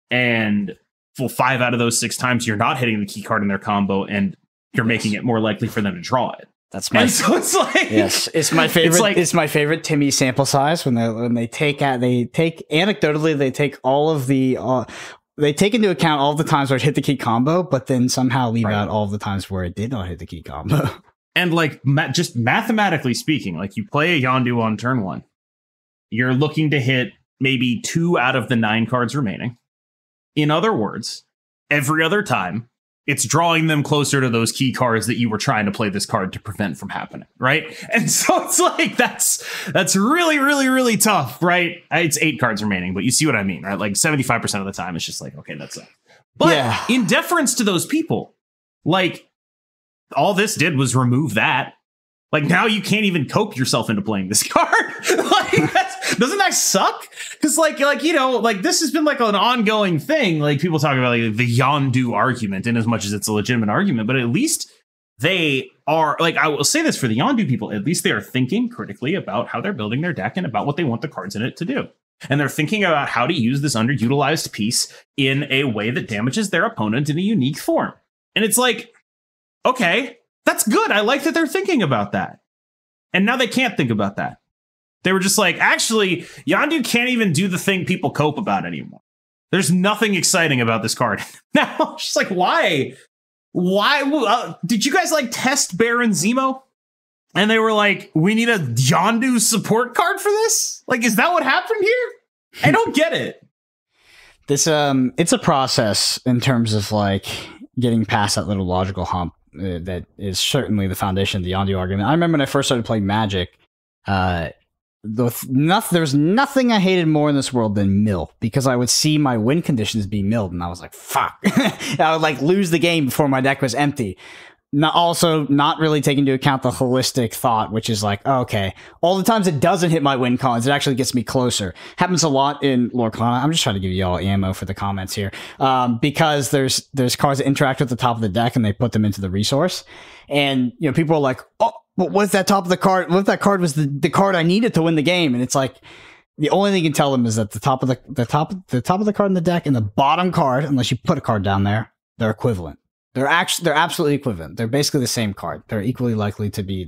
and for 5 out of those 6 times you're not hitting the key card in their combo and you're making it more likely for them to draw it. That's my. And so it's like, yes, it's my favorite. It's my favorite Timmy sample size when they take anecdotally they take all of the they take into account all the times where it hit the key combo, but then somehow leave out all of the times where it did not hit the key combo. And like just mathematically speaking, like you play a Yondu on turn 1, you're looking to hit maybe 2 out of the 9 cards remaining. In other words, every other time, it's drawing them closer to those key cards that you were trying to play this card to prevent from happening, right? And so it's like that's really, really, really tough, right? It's 8 cards remaining, but you see what I mean, right? Like 75% of the time, it's just like, okay, that's it. But in deference to those people, like, all this did was remove that. Like, now you can't even cope yourself into playing this card. Like, doesn't that suck? Because like you know, like this has been like an ongoing thing. Like people talk about like the Yondu argument, in as much as it's a legitimate argument, but at least they are, like, I will say this for the Yondu people, at least they are thinking critically about how they're building their deck and about what they want the cards in it to do. And they're thinking about how to use this underutilized piece in a way that damages their opponent in a unique form. And it's like, okay, that's good. I like that they're thinking about that. And now they can't think about that. They were just like, actually, Yondu can't even do the thing people cope about anymore. There's nothing exciting about this card. Now, just like, why? Why? Did you guys like test Baron Zemo? And they were like, we need a Yondu support card for this? Like, is that what happened here? I don't get it. This it's a process in terms of like getting past that little logical hump that is certainly the foundation of the Yondu argument. I remember when I first started playing Magic, There's nothing I hated more in this world than mill, because I would see my win conditions be milled, and I was like, fuck. I would like lose the game before my deck was empty. Not really taking into account the holistic thought, which is like, oh, okay, all the times it doesn't hit my win cons, it actually gets me closer. Happens a lot in Lore Con. I'm just trying to give you all ammo for the comments here, because there's cards that interact with the top of the deck and they put them into the resource, and you know, people are like, oh, but what if that top of the card? What if that card was the card I needed to win the game? And it's like, the only thing you can tell them is that the top of the card in the deck and the bottom card, unless you put a card down there, they're equivalent. They're absolutely equivalent. They're basically the same card. They're equally likely to be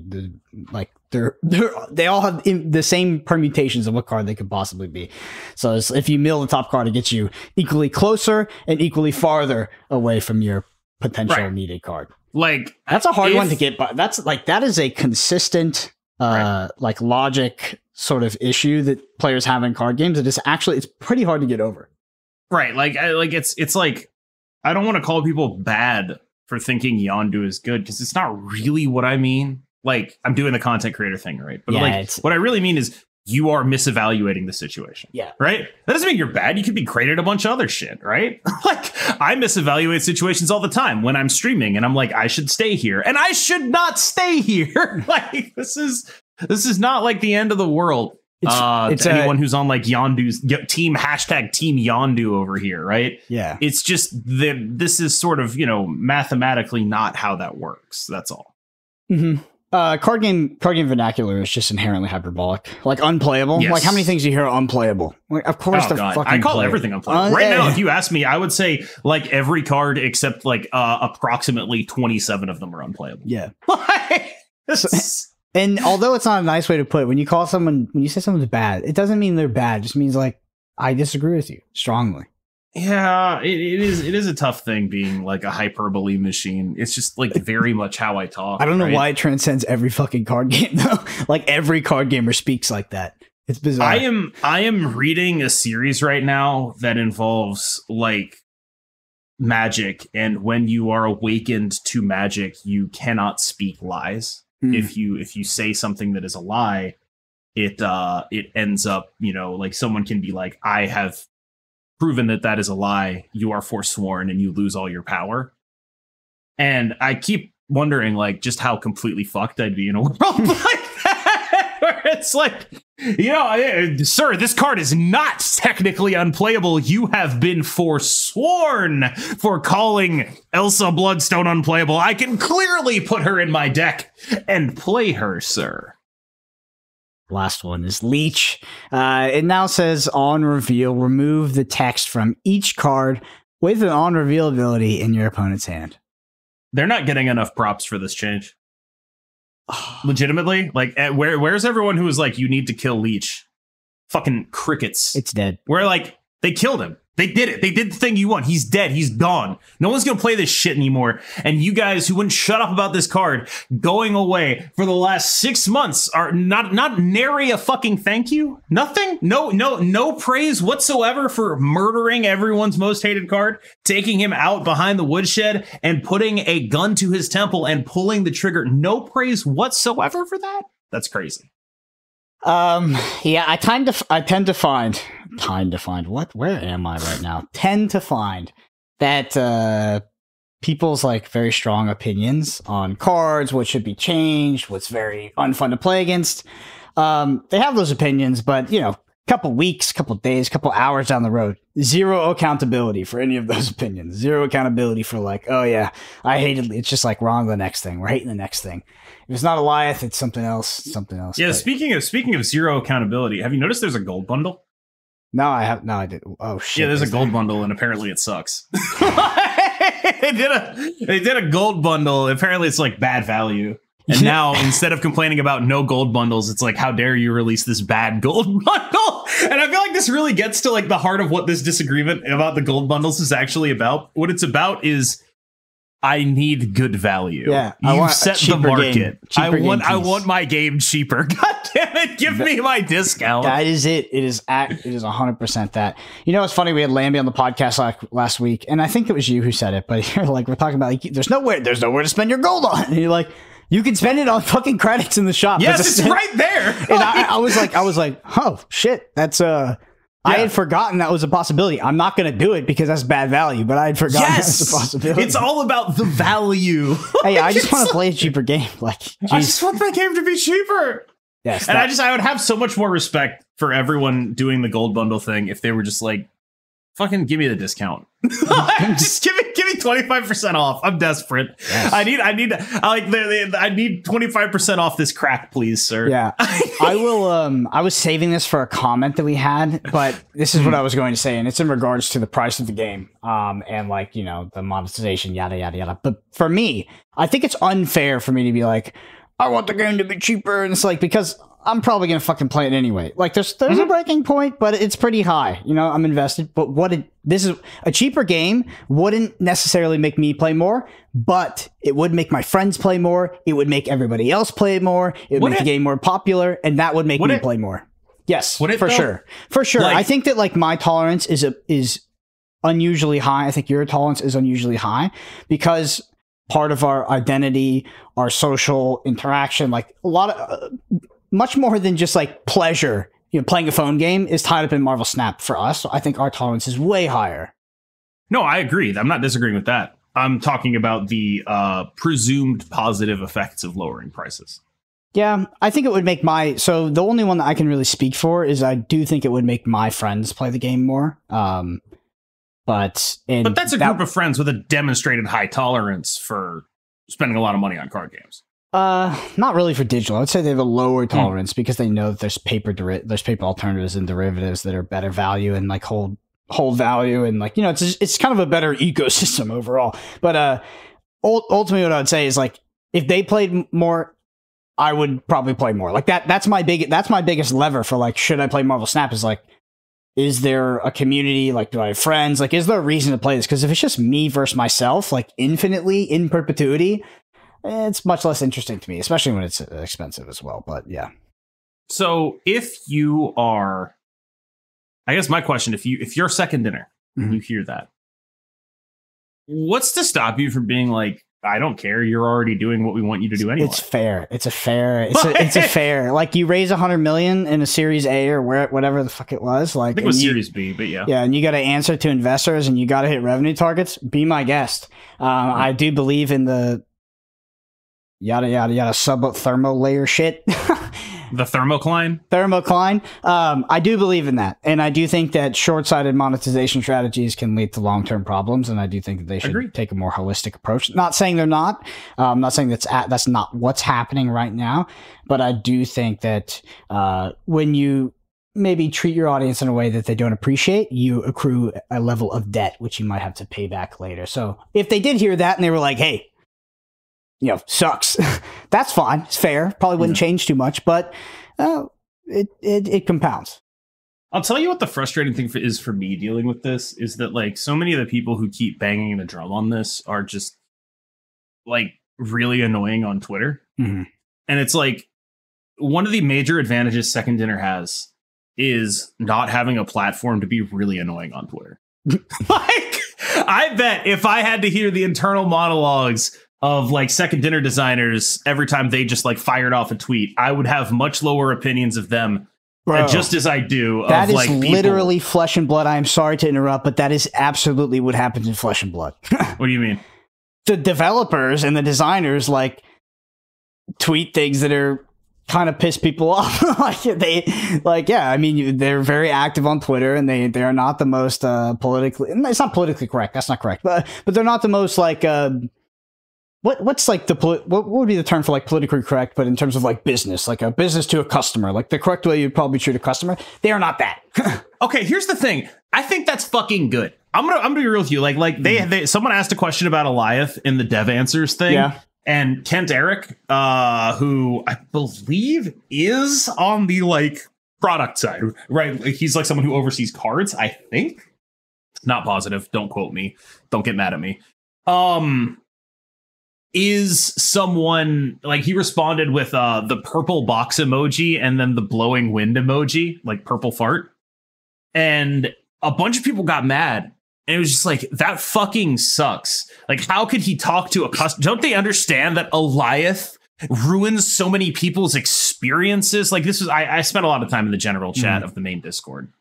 they all have the same permutations of what card they could possibly be. So if you mill the top card, it gets you equally closer and equally farther away from your potential needed card. Like, that's a hard one to get, but that is a consistent like logic sort of issue that players have in card games. It's pretty hard to get over. Right. It's like, I don't want to call people bad for thinking Yondu is good, because it's not really what I mean. Like, I'm doing the content creator thing, right? But what I really mean is you are misevaluating the situation. Yeah. Right? That doesn't mean you're bad. You could be great at a bunch of other shit, right? Like, I misevaluate situations all the time when I'm streaming and I'm like, I should stay here and I should not stay here. Like, this is not like the end of the world. It's anyone who's on like Yondu's team Yondu over here, right? Yeah. It's just that this is sort of, you know, mathematically not how that works. That's all. Mm-hmm. Card game vernacular is just inherently hyperbolic, like unplayable. Yes. Like, how many things do you hear are unplayable? Like, of course, they're fucking. I call everything unplayable. Right now, if you ask me, I would say like every card except like approximately 27 of them are unplayable. Yeah. And although it's not a nice way to put it, when you say someone's bad, it doesn't mean they're bad. It just means like, I disagree with you strongly. Yeah, it is a tough thing being like a hyperbole machine. It's just like very much how I talk. I don't know why it transcends every fucking card game though. Like, every card gamer speaks like that. It's bizarre. I am reading a series right now that involves like magic, and when you are awakened to magic, you cannot speak lies. If you say something that is a lie, it ends up, you know, like someone can be like, I have proven that is a lie. You are forsworn and you lose all your power. And I keep wondering like just how completely fucked I'd be in a world like that, where it's like, you know, sir, this card is not technically unplayable. You have been forsworn for calling Elsa Bloodstone unplayable. I can clearly put her in my deck and play her, sir. Last one is Leech. It now says on reveal, remove the text from each card with an on reveal ability in your opponent's hand. They're not getting enough props for this change. Legitimately, like, where's everyone who was like, you need to kill Leech? Fucking crickets. It's dead. Where like they killed him. They did it. They did the thing you want. He's dead. He's gone. No one's gonna play this shit anymore. And you guys who wouldn't shut up about this card going away for the last 6 months are not nary a fucking thank you. Nothing. No praise whatsoever for murdering everyone's most hated card, taking him out behind the woodshed and putting a gun to his temple and pulling the trigger. No praise whatsoever for that. That's crazy. Yeah, I tend to find where am I right now? Tend to find that people's like very strong opinions on cards, what should be changed, what's very unfun to play against. They have those opinions, but you know, couple weeks, couple days, couple hours down the road, zero accountability for any of those opinions. Zero accountability for like, oh yeah, I hated. It's just like, we're on to the next thing. We're hating the next thing. If it's not Eliath, it's something else. Something else. Yeah. But Speaking of zero accountability, have you noticed there's a gold bundle? No, I have. No, I did. Oh shit. Yeah, there's a gold bundle, and apparently it sucks. They did a gold bundle. Apparently, it's like bad value. And now, instead of complaining about no gold bundles, it's like, how dare you release this bad gold bundle? And I feel like this really gets to like the heart of what this disagreement about the gold bundles is actually about. What it's about is, I need good value. Yeah, you set the market. I want my game cheaper. God damn it, give me my discount. That is it. It is 100% that. You know, it's funny. We had Lambie on the podcast last week, and I think it was you who said it. But you're like, we're talking about like, there's nowhere to spend your gold on. And you're like, You can spend it on fucking credits in the shop. Yes, it's right there. And I was like, oh shit, that's I had forgotten that was a possibility. I'm not going to do it because that's bad value, but I had forgotten that was a possibility. It's all about the value. Hey, I just want to play a cheaper game. Like, geez. I just want my game to be cheaper. Yes, and I would have so much more respect for everyone doing the gold bundle thing if they were just like, fucking give me the discount. Just give me 25% off. I'm desperate. Yes. I need 25% off this crack, please, sir. Yeah. I will I was saving this for a comment that we had, but this is what I was going to say, and it's in regards to the price of the game. And like, you know, the monetization, yada yada yada. But for me, I think it's unfair for me to be like, I want the game to be cheaper, and it's like, because I'm probably gonna fucking play it anyway. Like, there's a breaking point, but it's pretty high. You know, I'm invested. But this is a cheaper game wouldn't necessarily make me play more, but it would make my friends play more. It would make everybody else play more. It would make the game more popular, and that would make me play more. Yes, for sure. Like, I think that like my tolerance is unusually high. I think your tolerance is unusually high because part of our identity, our social interaction, like a lot of. Much more than just like pleasure, you know, playing a phone game is tied up in Marvel Snap for us. So I think our tolerance is way higher. No, I agree. I'm not disagreeing with that. I'm talking about the presumed positive effects of lowering prices. Yeah, I think it would make so the only one that I can really speak for is I do think it would make my friends play the game more. But that's a group of friends with a demonstrated high tolerance for spending a lot of money on card games. Not really for digital. I would say they have a lower tolerance because they know that there's paper alternatives and derivatives that are better value and like hold value, and like, you know, it's kind of a better ecosystem overall. But ultimately what I would say is like, if they played more, I would probably play more. Like that's my biggest lever for like, should I play Marvel Snap, is like, is there a community? Like, do I have friends? Like, is there a reason to play this? Because if it's just me versus myself, like infinitely in perpetuity, it's much less interesting to me, especially when it's expensive as well. But yeah. So if you are, I guess my question, if you're second dinner, and you hear that, what's to stop you from being like, I don't care, you're already doing what we want you to do anyway? It's fair. It's a fair. Like, you raise 100 million in a Series A or whatever the fuck it was. Like, I think it was Series B, but yeah. Yeah, and you got to answer to investors, and you got to hit revenue targets. Be my guest. I do believe in the yada yada yada sub-thermo layer shit. The thermocline? Thermocline. I do believe in that. And I do think that short-sighted monetization strategies can lead to long-term problems. And I do think that they should take a more holistic approach. Not saying they're not. I'm not saying that's not what's happening right now. But I do think that when you maybe treat your audience in a way that they don't appreciate, you accrue a level of debt, which you might have to pay back later. So if they did hear that and they were like, hey, you know, sucks, that's fine. It's fair. Probably wouldn't change too much, but it compounds. I'll tell you what the frustrating thing is for me dealing with this is that, like, so many of the people who keep banging the drum on this are just like really annoying on Twitter. And it's like, one of the major advantages Second Dinner has is not having a platform to be really annoying on Twitter. Like, I bet if I had to hear the internal monologues of like Second Dinner designers every time they just like fired off a tweet, I would have much lower opinions of them. Bro, just as I do of, that is like, literally people. Flesh and Blood. I am sorry to interrupt, but that is absolutely what happens in Flesh and Blood. What do you mean? The developers and the designers like tweet things that are kind of piss people off. I mean, they're very active on Twitter, and they are not the most politically. It's not politically correct. That's not correct. But they're not the most like. What's like what would be the term for like politically correct, but in terms of like business, like a business to a customer, like the correct way you'd probably treat a customer? They are not that. Okay, here's the thing. I think that's fucking good. I'm gonna be real with you. Like they someone asked a question about Eliath in the Dev Answers thing. Yeah. And Kent Eric, who I believe is on the like product side, right? Like, he's like someone who oversees cards, I think. Not positive. Don't quote me. Don't get mad at me. Is someone like, he responded with the purple box emoji and then the blowing wind emoji, like purple fart. And a bunch of people got mad. And it was just like, that fucking sucks. Like, how could he talk to a customer? Don't they understand that Eliath ruins so many people's experiences. Like this was, I spent a lot of time in the general chat of the main Discord.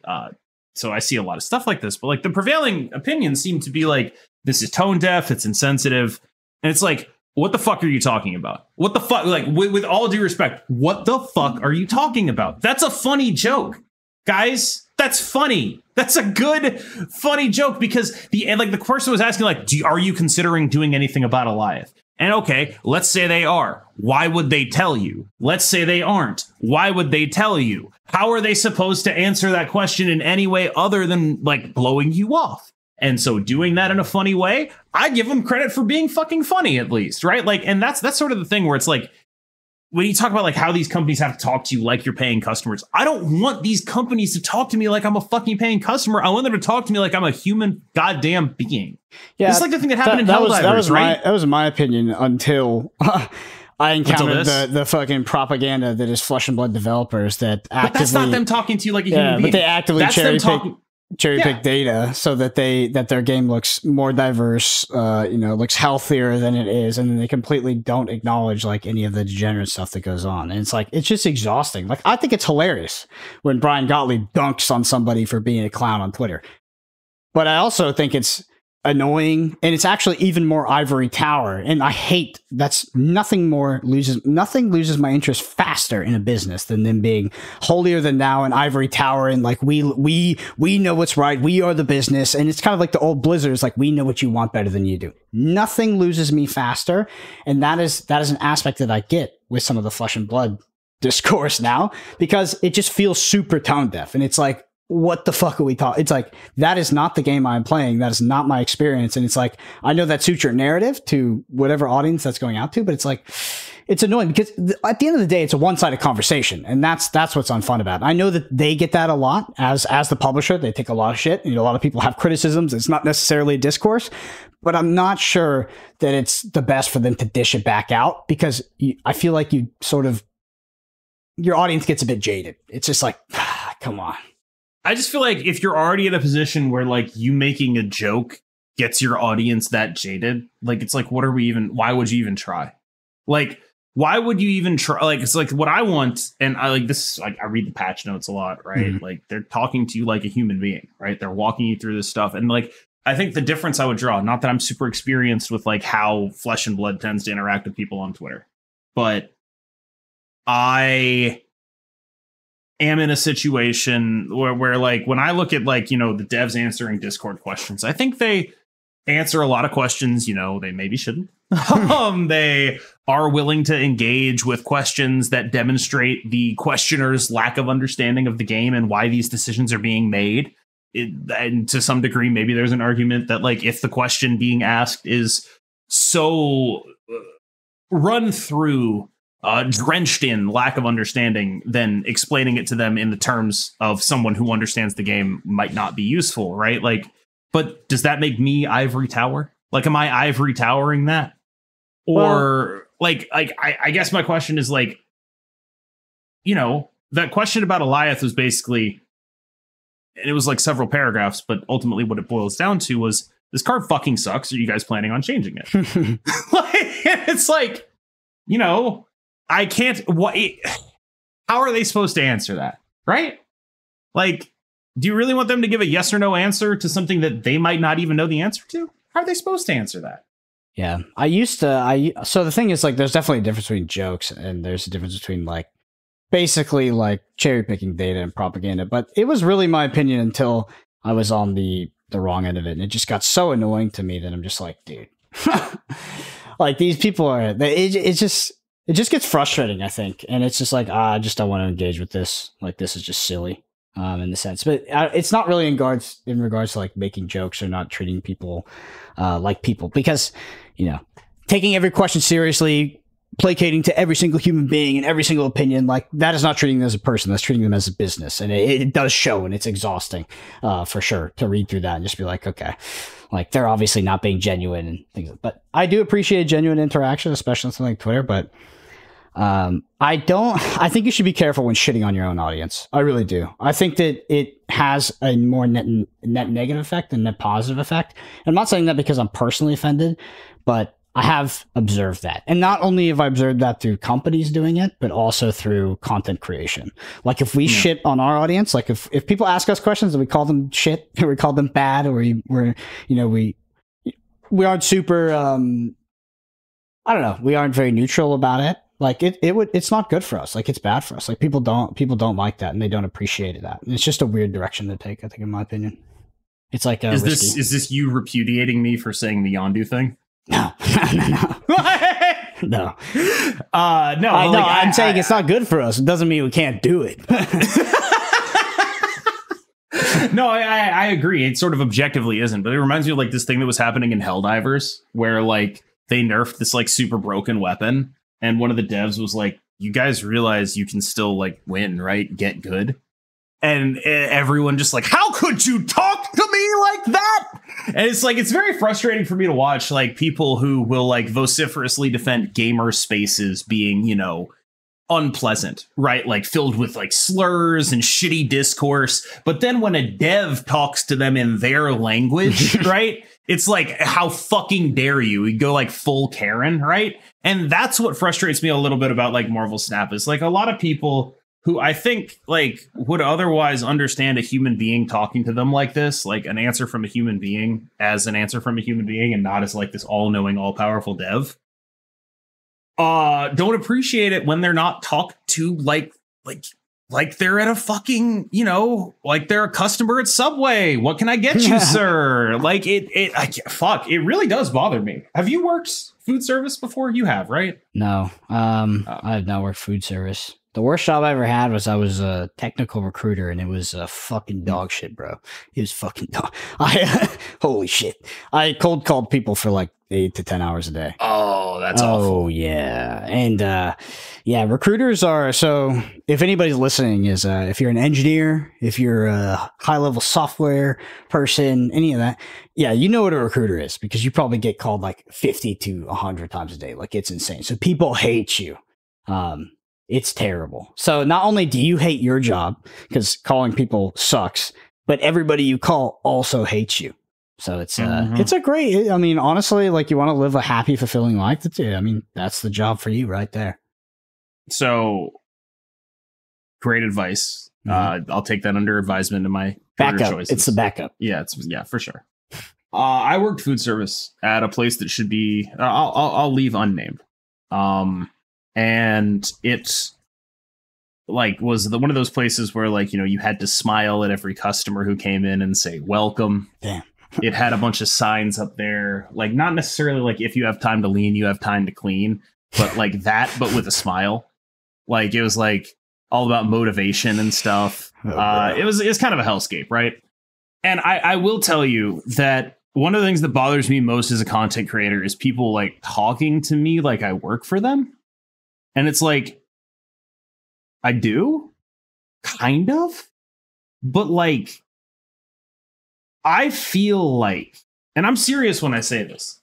So I see a lot of stuff like this, but like the prevailing opinions seem to be like, this is tone deaf, it's insensitive. And it's like, what the fuck are you talking about? What the fuck? Like, with all due respect, what the fuck are you talking about? That's a funny joke, guys. That's funny. That's a good, funny joke because the person was asking like, are you considering doing anything about Alioth? And okay, let's say they are. Why would they tell you? Let's say they aren't. Why would they tell you? How are they supposed to answer that question in any way other than like blowing you off? And so doing that in a funny way, I give them credit for being fucking funny at least, right? Like, and that's sort of the thing where it's like, when you talk about like how these companies have to talk to you like you're paying customers, I don't want these companies to talk to me like I'm a fucking paying customer. I want them to talk to me like I'm a human goddamn being. Yeah, it's like the thing that happened in Helldivers, right? That was my opinion until I encountered the fucking propaganda that is Flesh and Blood developers that actively. But that's not them talking to you like a human being. But they actively cherry pick data so that their game looks more diverse, looks healthier than it is, and then they completely don't acknowledge like any of the degenerate stuff that goes on. And it's like, it's just exhausting. Like, I think it's hilarious when Brian Gottlieb dunks on somebody for being a clown on Twitter, but I also think it's annoying, and it's actually even more ivory tower. And I hate nothing loses my interest faster in a business than them being holier than thou and ivory tower, and like we know what's right, we are the business. And it's kind of like the old Blizzards, like, we know what you want better than you do. Nothing loses me faster, and that is an aspect that I get with some of the Flesh and Blood discourse now, because it just feels super tone deaf, and it's like, what the fuck are we talking? It's like, that is not the game I'm playing. That is not my experience. And it's like, I know that suits your narrative to whatever audience that's going out to, but it's like, it's annoying because at the end of the day, it's a one-sided conversation. And that's what's unfun about it. I know that they get that a lot as the publisher. They take a lot of shit. A lot of people have criticisms. It's not necessarily a discourse, but I'm not sure that it's the best for them to dish it back out, because I feel like your audience gets a bit jaded. It's just like, come on. I just feel like if you're already in a position where like you making a joke gets your audience that jaded, like, it's like, why would you even try? Like, why would you even try? Like, it's like what I want. And I like this, like, I read the patch notes a lot, right? Mm-hmm. Like, they're talking to you like a human being, right? They're walking you through this stuff. And like, I think the difference I would draw, not that I'm super experienced with like how Flesh and Blood tends to interact with people on Twitter, but I am in a situation where like, when I look at like, the devs answering Discord questions, I think they answer a lot of questions, they maybe shouldn't. They are willing to engage with questions that demonstrate the questioner's lack of understanding of the game and why these decisions are being made. And to some degree, maybe there's an argument that like, if the question being asked is so run through, drenched in lack of understanding, then explaining it to them in the terms of someone who understands the game might not be useful, right? Like, but does that make me ivory tower? Like, am I ivory towering that? Or I guess my question is like, that question about Alioth was basically, and it was like several paragraphs, but ultimately what it boils down to was, this card fucking sucks. Are you guys planning on changing it? It's like, I can't. How are they supposed to answer that? Right? Like, do you really want them to give a yes or no answer to something that they might not even know the answer to? How are they supposed to answer that? Yeah, so the thing is, like, there's definitely a difference between jokes, and there's a difference between like, basically like cherry picking data and propaganda. But it was really my opinion until I was on the wrong end of it, and it just got so annoying to me that I'm just like, dude, like, these people are. It just gets frustrating, I think. And it's just like, I just don't want to engage with this. Like, this is just silly in the sense. But it's not really in regards to like making jokes or not treating people like people. Because, taking every question seriously, placating to every single human being and every single opinion, like, that is not treating them as a person. That's treating them as a business. And it does show, and it's exhausting for sure to read through that and just be like, okay, like, they're obviously not being genuine and things. But I do appreciate genuine interaction, especially on something like Twitter. But I think you should be careful when shitting on your own audience. I really do. I think that it has a more net negative effect than net positive effect. I'm not saying that because I'm personally offended, but I have observed that. And not only have I observed that through companies doing it, but also through content creation. Like if we shit on our audience, like if people ask us questions and we call them shit or we call them bad or we aren't super, I don't know, we aren't very neutral about it. Like it's not good for us. Like it's bad for us. Like people don't like that and they don't appreciate that. And it's just a weird direction to take, I think, in my opinion. It's like is this you repudiating me for saying the Yondu thing? No. No. I'm saying it's not good for us. It doesn't mean we can't do it. No, I agree. It sort of objectively isn't, but it reminds me of like this thing that was happening in Helldivers where like they nerfed this like super broken weapon. And one of the devs was like, you guys realize you can still like win, right? Get good. And everyone just like, how could you talk to me like that? And it's like, it's very frustrating for me to watch like people who will like vociferously defend gamer spaces being, you know, unpleasant, right? Like filled with like slurs and shitty discourse. But then when a dev talks to them in their language, right? It's like, how fucking dare you? We go like full Karen, right? And that's what frustrates me a little bit about like Marvel Snap is like a lot of people who I think like would otherwise understand a human being talking to them like this, like an answer from a human being as an answer from a human being and not as like this all-knowing, all-powerful dev. Don't appreciate it when they're not talked to like they're at a fucking, you know, like they're a customer at Subway. What can I get you, sir? Like it really does bother me. Have you worked food service before? You have, right? No, I have not worked food service. The worst job I ever had was I was a technical recruiter, and it was fucking dog shit, bro. It was fucking dog. Holy shit. I cold called people for like 8 to 10 hours a day. Oh, that's awful. Oh, yeah. And yeah, recruiters are, so if anybody's listening is if you're an engineer, if you're a high-level software person, any of that, yeah, you know what a recruiter is because you probably get called like 50 to 100 times a day. Like it's insane. So people hate you. It's terrible. So not only do you hate your job because calling people sucks, but everybody you call also hates you. So it's a great, I mean, honestly, like you want to live a happy, fulfilling life. I mean, that's the job for you right there. So great advice. I'll take that under advisement in my backup. Choices. It's the backup. Yeah, for sure. I worked food service at a place that should be, I'll leave unnamed. And it like was one of those places where like, you know, you had to smile at every customer who came in and say, welcome. Damn. It had a bunch of signs up there, like not necessarily like if you have time to lean, you have time to clean, but like that, but with a smile. Like it was like all about motivation and stuff. It was kind of a hellscape, right? And I will tell you that one of the things that bothers me most as a content creator is people like talking to me like I work for them. And it's like, I do, kind of, but like, I feel like, and I'm serious when I say this,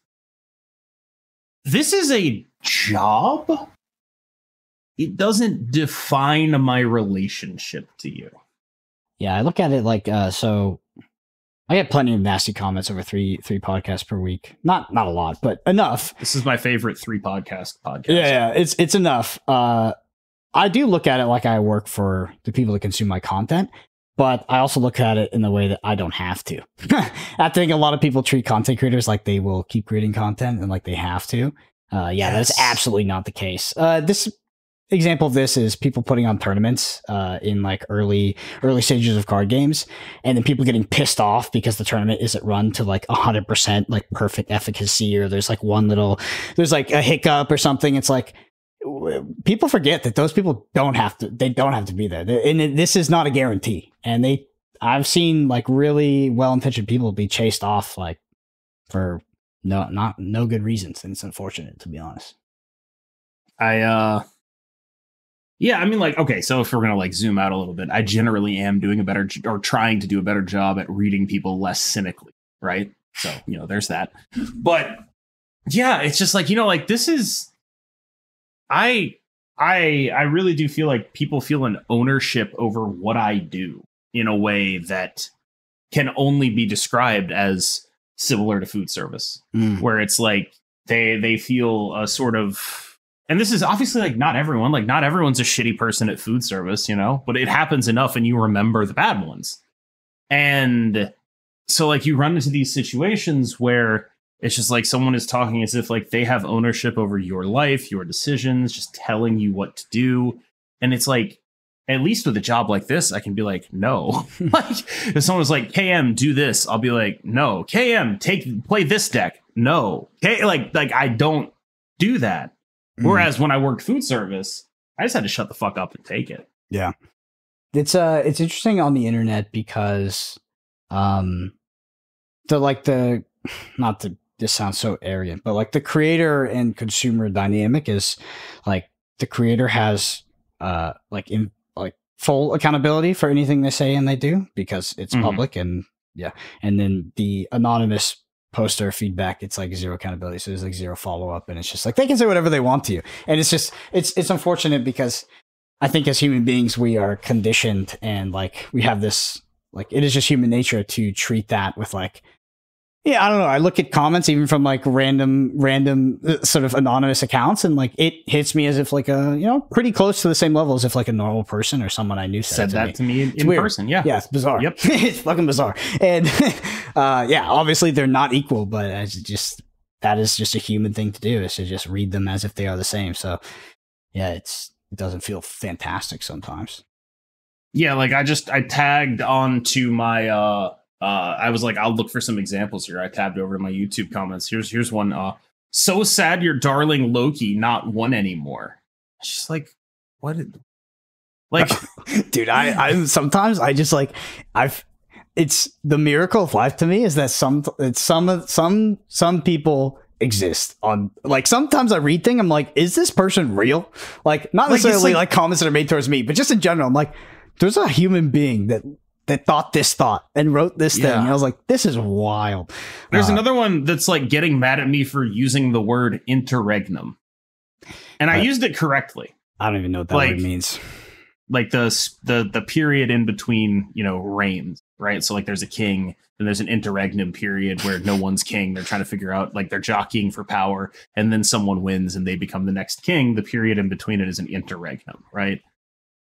this is a job. It doesn't define my relationship to you. Yeah, I look at it like, so I get plenty of nasty comments over three podcasts per week. Not a lot, but enough. This is my favorite 3 podcast. Yeah, it's enough. I do look at it like I work for the people that consume my content, but I also look at it in the way that I don't have to. I think a lot of people treat content creators like they will keep creating content and like they have to. Yeah, that's absolutely not the case. This example of this is people putting on tournaments in like early stages of card games, and then people getting pissed off because the tournament isn't run to like 100% like perfect efficacy, or there's like there's like a hiccup or something. It's like people forget that those people don't have to be there, and this is not a guarantee. And I've seen like really well-intentioned people be chased off like for no good reasons, and it's unfortunate, to be honest. Yeah, I mean, like, okay, so if we're going to like zoom out a little bit, I generally am doing trying to do a better job at reading people less cynically, right? So, you know, there's that. But yeah, it's just like, you know, like this is, I really do feel like people feel an ownership over what I do in a way that can only be described as similar to food service, where it's like, they feel a sort of, and this is obviously like not everyone's a shitty person at food service, you know, but it happens enough and you remember the bad ones. And so like you run into these situations where it's just like someone is talking as if like they have ownership over your life, your decisions, just telling you what to do. And it's like, at least with a job like this, I can be like, no. Like if someone's like, KM, do this, I'll be like, no. KM, play this deck. No. Like I don't do that. Whereas when I worked food service, I just had to shut the fuck up and take it. Yeah. It's interesting on the internet because this sounds so arrogant, but like the creator and consumer dynamic is like the creator has full accountability for anything they say and they do because it's public, and then the anonymous poster feedback, it's like zero accountability, so there's like zero follow-up, and it's just like they can say whatever they want to you, and it's just it's unfortunate because I think as human beings we are conditioned, and like we have this, like it is just human nature to treat that with like, yeah, I don't know. I look at comments even from like random sort of anonymous accounts, and like it hits me as if like pretty close to the same level as if like a normal person or someone I knew said that to me in person. Yeah, it's bizarre. Yep, it's fucking bizarre. And obviously they're not equal, but that is just a human thing to do, is to just read them as if they are the same. So yeah, it doesn't feel fantastic sometimes. Yeah, like I tagged on to my I was like, I'll look for some examples here. I tabbed over to my YouTube comments. Here's one. So sad your darling Loki not one anymore. It's just like, what? Like, dude, I sometimes I just like it's the miracle of life to me is that some people exist on, like, sometimes I read things, I'm like, is this person real? Like, not necessarily like comments that are made towards me, but just in general, I'm like, there's a human being that thought this thought and wrote this thing. And I was like, this is wild. There's another one that's like getting mad at me for using the word interregnum. And I used it correctly. I don't even know what that word means. Like the period in between, reigns, right? So like there's a king and there's an interregnum period where no one's king. They're trying to figure out, like, they're jockeying for power, and then someone wins and they become the next king. The period in between it is an interregnum, right?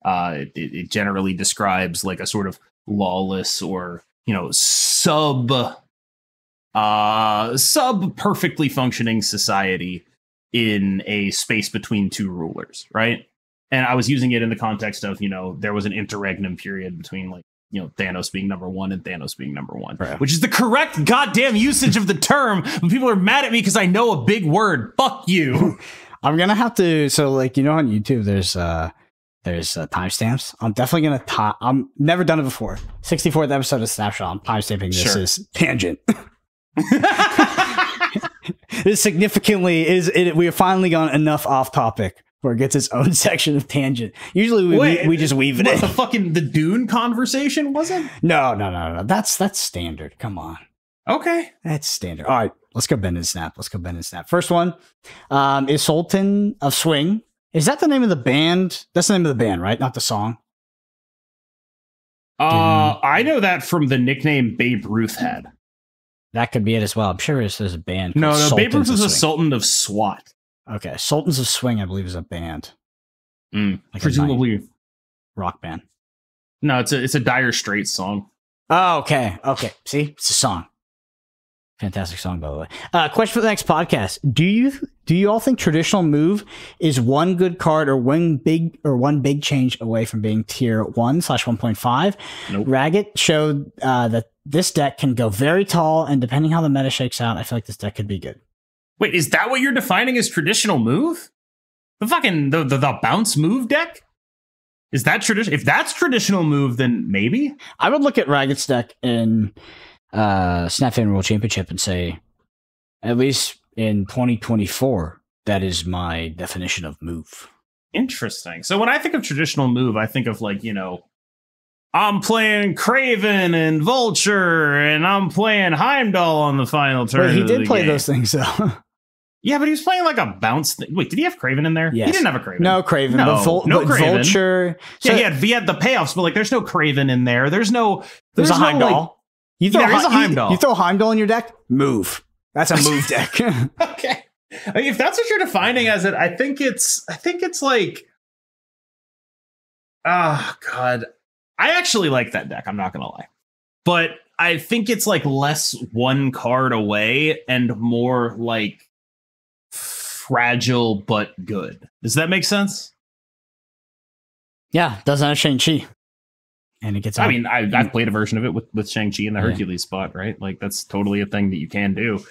It generally describes like a sort of lawless or sub perfectly functioning society in a space between two rulers, right? And I was using it in the context of there was an interregnum period between, like, Thanos being number one and Thanos being number one, right, which is the correct goddamn usage of the term. When people are mad at me because I know a big word, fuck you. I'm gonna have to, so like, on YouTube there's timestamps. I'm definitely gonna I'm never done it before. 64th episode of Snapshot. I'm timestamping this as tangent. This significantly we have finally gone enough off topic where it gets its own section of tangent. Usually we just weave it in. The Dune conversation, was it? No. That's standard. Come on. Okay. That's standard. All right, let's go bend and snap. First one is Sultan of Swing. Is that the name of the band? That's the name of the band, right? Not the song. I know that from the nickname Babe Ruth had. That could be it as well. I'm sure there's a band. No, Babe Ruth is a Sultan of SWAT. Okay, Sultans of Swing, I believe, is a band. Like presumably rock band. No, it's a Dire Straits song. Oh, okay. See, it's a song. Fantastic song, by the way. Question for the next podcast: Do you all think traditional move is one good card or one big change away from being tier 1/1.5? Nope. Raggett showed that this deck can go very tall, and depending how the meta shakes out, I feel like this deck could be good. Wait, is that what you're defining as traditional move? The fucking the bounce move deck? Is that tradition? If that's traditional move, then maybe I would look at Raggett's deck in Snapfan World Championship and say, at least in 2024, that is my definition of move. Interesting. So when I think of traditional move, I think of, like, I'm playing Craven and Vulture, and I'm playing Heimdall on the final turn. Wait, he did play those things, though. Yeah, but he was playing like a bounce thing. Wait, did he have Craven in there? Yes. He didn't have a Craven. No Craven. No but Craven. Vulture. So, yeah, he had the payoffs, but like, there's no Craven in there. There's a Heimdall. There's a Heimdall. You throw Heimdall in your deck, move. That's a move deck. Okay. I mean, if that's what you're defining as it, I think it's like, oh God, I actually like that deck. I'm not gonna lie, but I think it's like less one card away and more like fragile but good. Does that make sense? Yeah, doesn't have Shang-Chi. And it gets out. I mean, I've played a version of it with Shang-Chi in the Hercules spot, right? Like, that's totally a thing that you can do.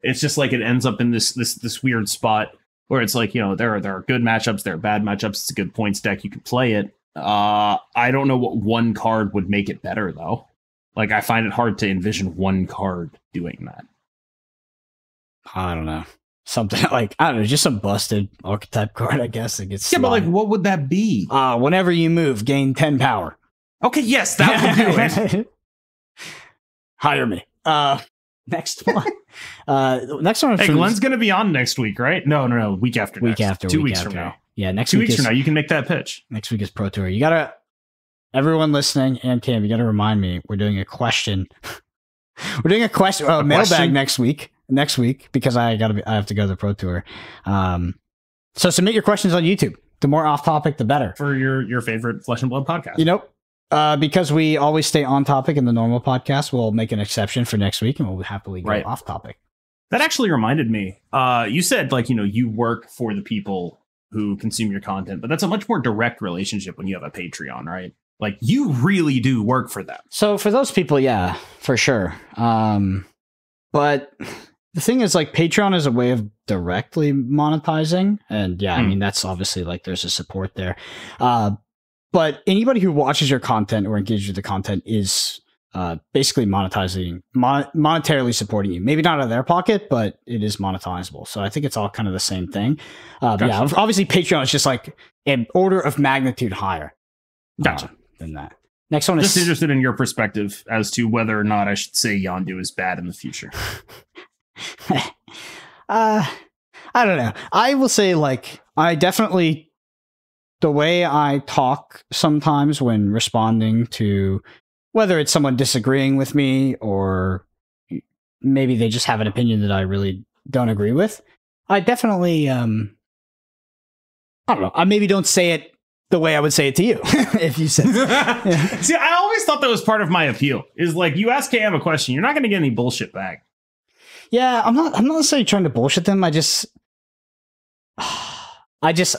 It's just like it ends up in this weird spot where it's like, you know, there are good matchups, there are bad matchups. It's a good points deck. You can play it. I don't know what one card would make it better, though. Like, I find it hard to envision one card doing that. I don't know. Something like, I don't know, just some busted archetype card, I guess. It gets but like, what would that be? Whenever you move, gain 10 power. Okay, yes, that would do it. Hire me. Next one. Next one. Hey, Glenn's going to be on next week, right? No. Week after next. Week after. 2 weeks from now. Yeah, next 2 week weeks from now, you can make that pitch. Next week is Pro Tour. You got to, everyone listening and Cam, you got to remind me, we're doing a question. We're doing a question, mailbag next week. Because I have to go to the Pro Tour. So submit your questions on YouTube. The more off topic, the better. For your favorite Flesh and Blood podcast. You know, because we always stay on topic in the normal podcast, we'll make an exception for next week and we'll happily go off topic. That actually reminded me. You said, like, you know, you work for the people who consume your content, but that's a much more direct relationship when you have a Patreon, right? Like, you really do work for them. So for those people, yeah, for sure. But the thing is, like, Patreon is a way of directly monetizing. And yeah, I mean, that's obviously like there's a support there. But anybody who watches your content or engages with the content is basically monetarily supporting you. Maybe not out of their pocket, but it is monetizable. So I think it's all kind of the same thing. Gotcha. Yeah, obviously Patreon is just like an order of magnitude higher than that. Next one is just interested in your perspective as to whether or not I should say Yondu is bad in the future. I don't know. I will say, like, I definitely, the way I talk sometimes when responding to whether it's someone disagreeing with me or maybe they just have an opinion that I really don't agree with, I definitely, I don't know, I maybe don't say it the way I would say it to you if you said yeah. See, I always thought that was part of my appeal, is like, you ask KM a question, you're not going to get any bullshit back. Yeah, I'm not necessarily trying to bullshit them. I just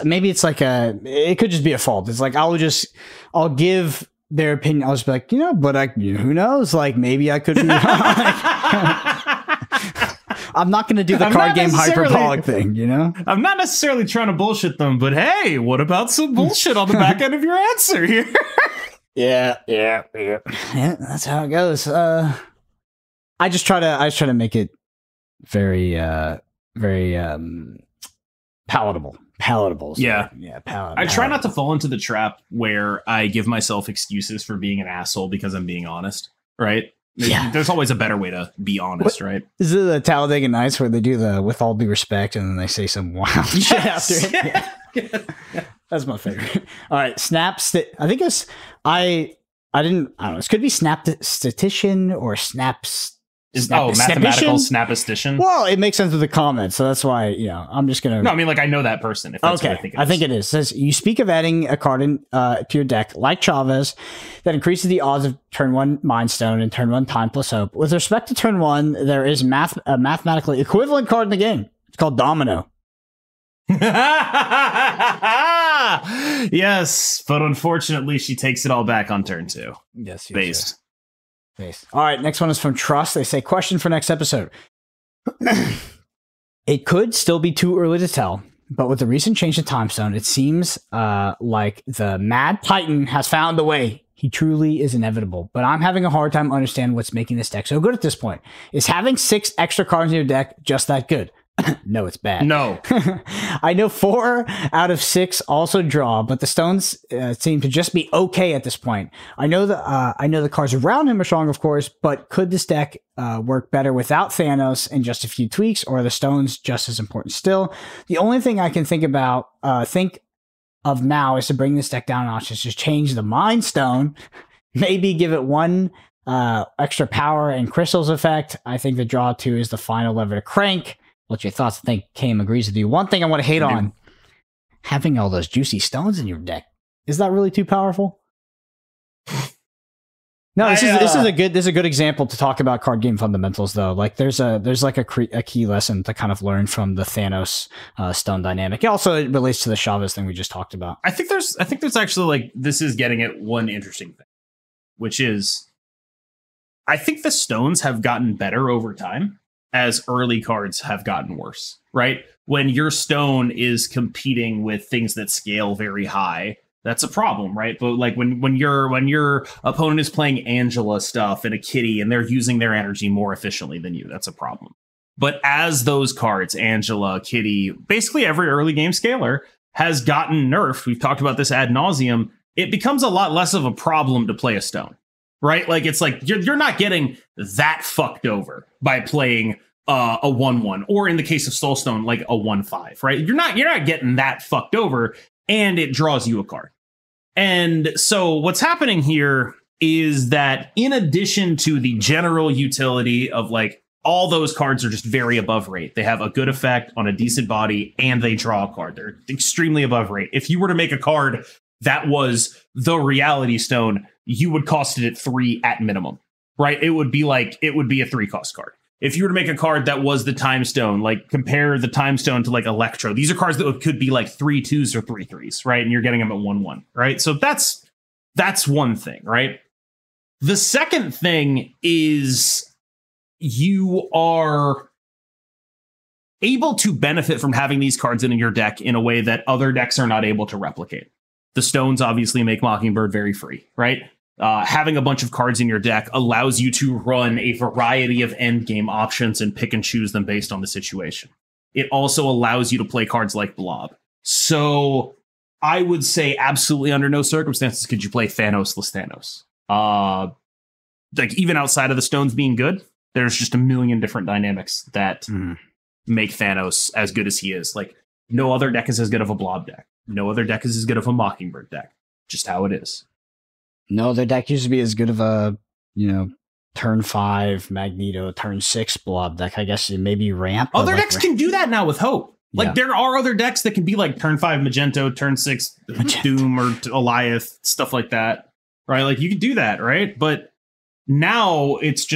maybe it's like it could just be a fault. It's like I'll give their opinion. I'll just be like, you know, but who knows? Like, maybe I could be wrong. I'm not going to do the card game hyperbolic thing, you know? I'm not necessarily trying to bullshit them, but hey, what about some bullshit on the back end of your answer here? Yeah, that's how it goes. I just try to make it very palatable. So, yeah, palatable. I try not to fall into the trap where I give myself excuses for being an asshole because I'm being honest, right? Yeah. There's always a better way to be honest, right? Is it the Talladega Nights where they do the with all due respect and then they say some wild shit after it? Yeah. That's my favorite. All right, I think it's I don't know. It could be Snapstatician or Snaps. Mathematical snapistician. Well, it makes sense with the comments, so that's why, you know, I'm just gonna. No, I mean, like, I know that person. If that's okay, what I think it is. It says you speak of adding a card to your deck like Chavez that increases the odds of turn 1 Mind Stone and turn 1 Time plus Hope. With respect to turn 1, there is a mathematically equivalent card in the game. It's called Domino. Yes, but unfortunately, she takes it all back on turn 2. Yes, based. All right, next one is from Trust. They say, question for next episode. It could still be too early to tell, but with the recent change to Time Stone, it seems like the Mad Titan has found a way. He truly is inevitable, but I'm having a hard time understanding what's making this deck so good at this point. Is having 6 extra cards in your deck just that good? No, it's bad. No. I know 4 out of 6 also draw, but the stones seem to just be okay at this point. I know the cards around him are strong, of course, but could this deck work better without Thanos and just a few tweaks, or are the stones just as important still? The only thing I can think of now is to bring this deck down a notch, is just change the Mind Stone, maybe give it 1 extra power and crystals effect. I think the draw 2 is the final lever to crank. what's your thoughts? I think Kame agrees with you. One thing I want to hate on, having all those juicy stones in your deck. Is that really too powerful? No, this is a good example to talk about card game fundamentals though. Like there's like a key lesson to kind of learn from the Thanos stone dynamic. It also relates to the Chavez thing we just talked about. I think there's actually like this is getting at one interesting thing, which is I think the stones have gotten better over time as early cards have gotten worse, right? When your stone is competing with things that scale very high, that's a problem, right? But like when your opponent is playing Angela stuff and a kitty and they're using their energy more efficiently than you, that's a problem. But as those cards, Angela, Kitty, basically every early game scaler has gotten nerfed, we've talked about this ad nauseum, it becomes a lot less of a problem to play a stone, right? Like it's like you're not getting that fucked over by playing a 1/1, or in the case of Soulstone, like a 1/5, right? You're not getting that fucked over. And it draws you a card. And so what's happening here is that in addition to the general utility of like all those cards are just very above rate. They have a good effect on a decent body and they draw a card. They're extremely above rate. If you were to make a card that was the Reality Stone, you would cost it at 3 at minimum, right? It would be a 3-cost card. If you were to make a card that was the Time Stone, like compare the Time Stone to like Electro. These are cards that could be like 3 2s or 3 3s, right? And you're getting them at 1/1, right? So that's one thing, right? The second thing is you are able to benefit from having these cards in your deck in a way that other decks are not able to replicate. The stones obviously make Mockingbird very free, right? Having a bunch of cards in your deck allows you to run a variety of end game options and pick and choose them based on the situation. It also allows you to play cards like Blob. So I would say absolutely under no circumstances could you play Thanos-less Thanos. Like even outside of the stones being good, there's just a million different dynamics that make Thanos as good as he is. Like no other deck is as good of a Blob deck. No other deck is as good of a Mockingbird deck. Just how it is. No, their deck used to be as good of a, turn 5 Magneto, turn 6 Blob deck. I guess maybe ramp. Other decks can do that now with Hope. Like there are other decks that can be like turn 5 Magento, turn 6 Doom or Eliath, stuff like that. Right? Like you can do that, right? But now it's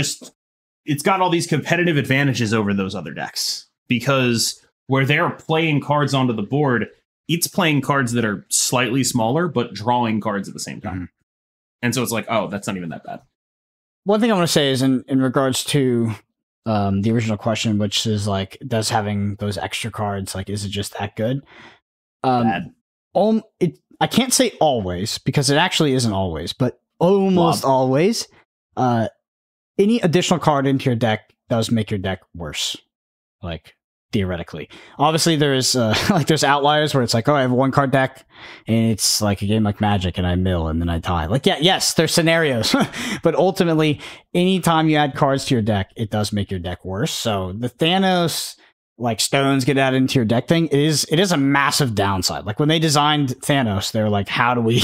got all these competitive advantages over those other decks. Because where they're playing cards onto the board, it's playing cards that are slightly smaller, but drawing cards at the same time. And so it's like, oh, that's not even that bad. One thing I want to say is in regards to the original question, which is like, does having those extra cards, like, is it just that good? Bad. I can't say always, because it actually isn't always, but almost always. Any additional card into your deck does make your deck worse. Like, theoretically. Obviously, there's there's outliers where it's like, oh, I have a 1-card deck, and it's like a game like Magic, and I mill, and then I die. Like, yes, there's scenarios, but ultimately, anytime you add cards to your deck, it does make your deck worse. So the Thanos, like, stones get added into your deck thing, it is a massive downside. Like, when they designed Thanos, they're like, how do we,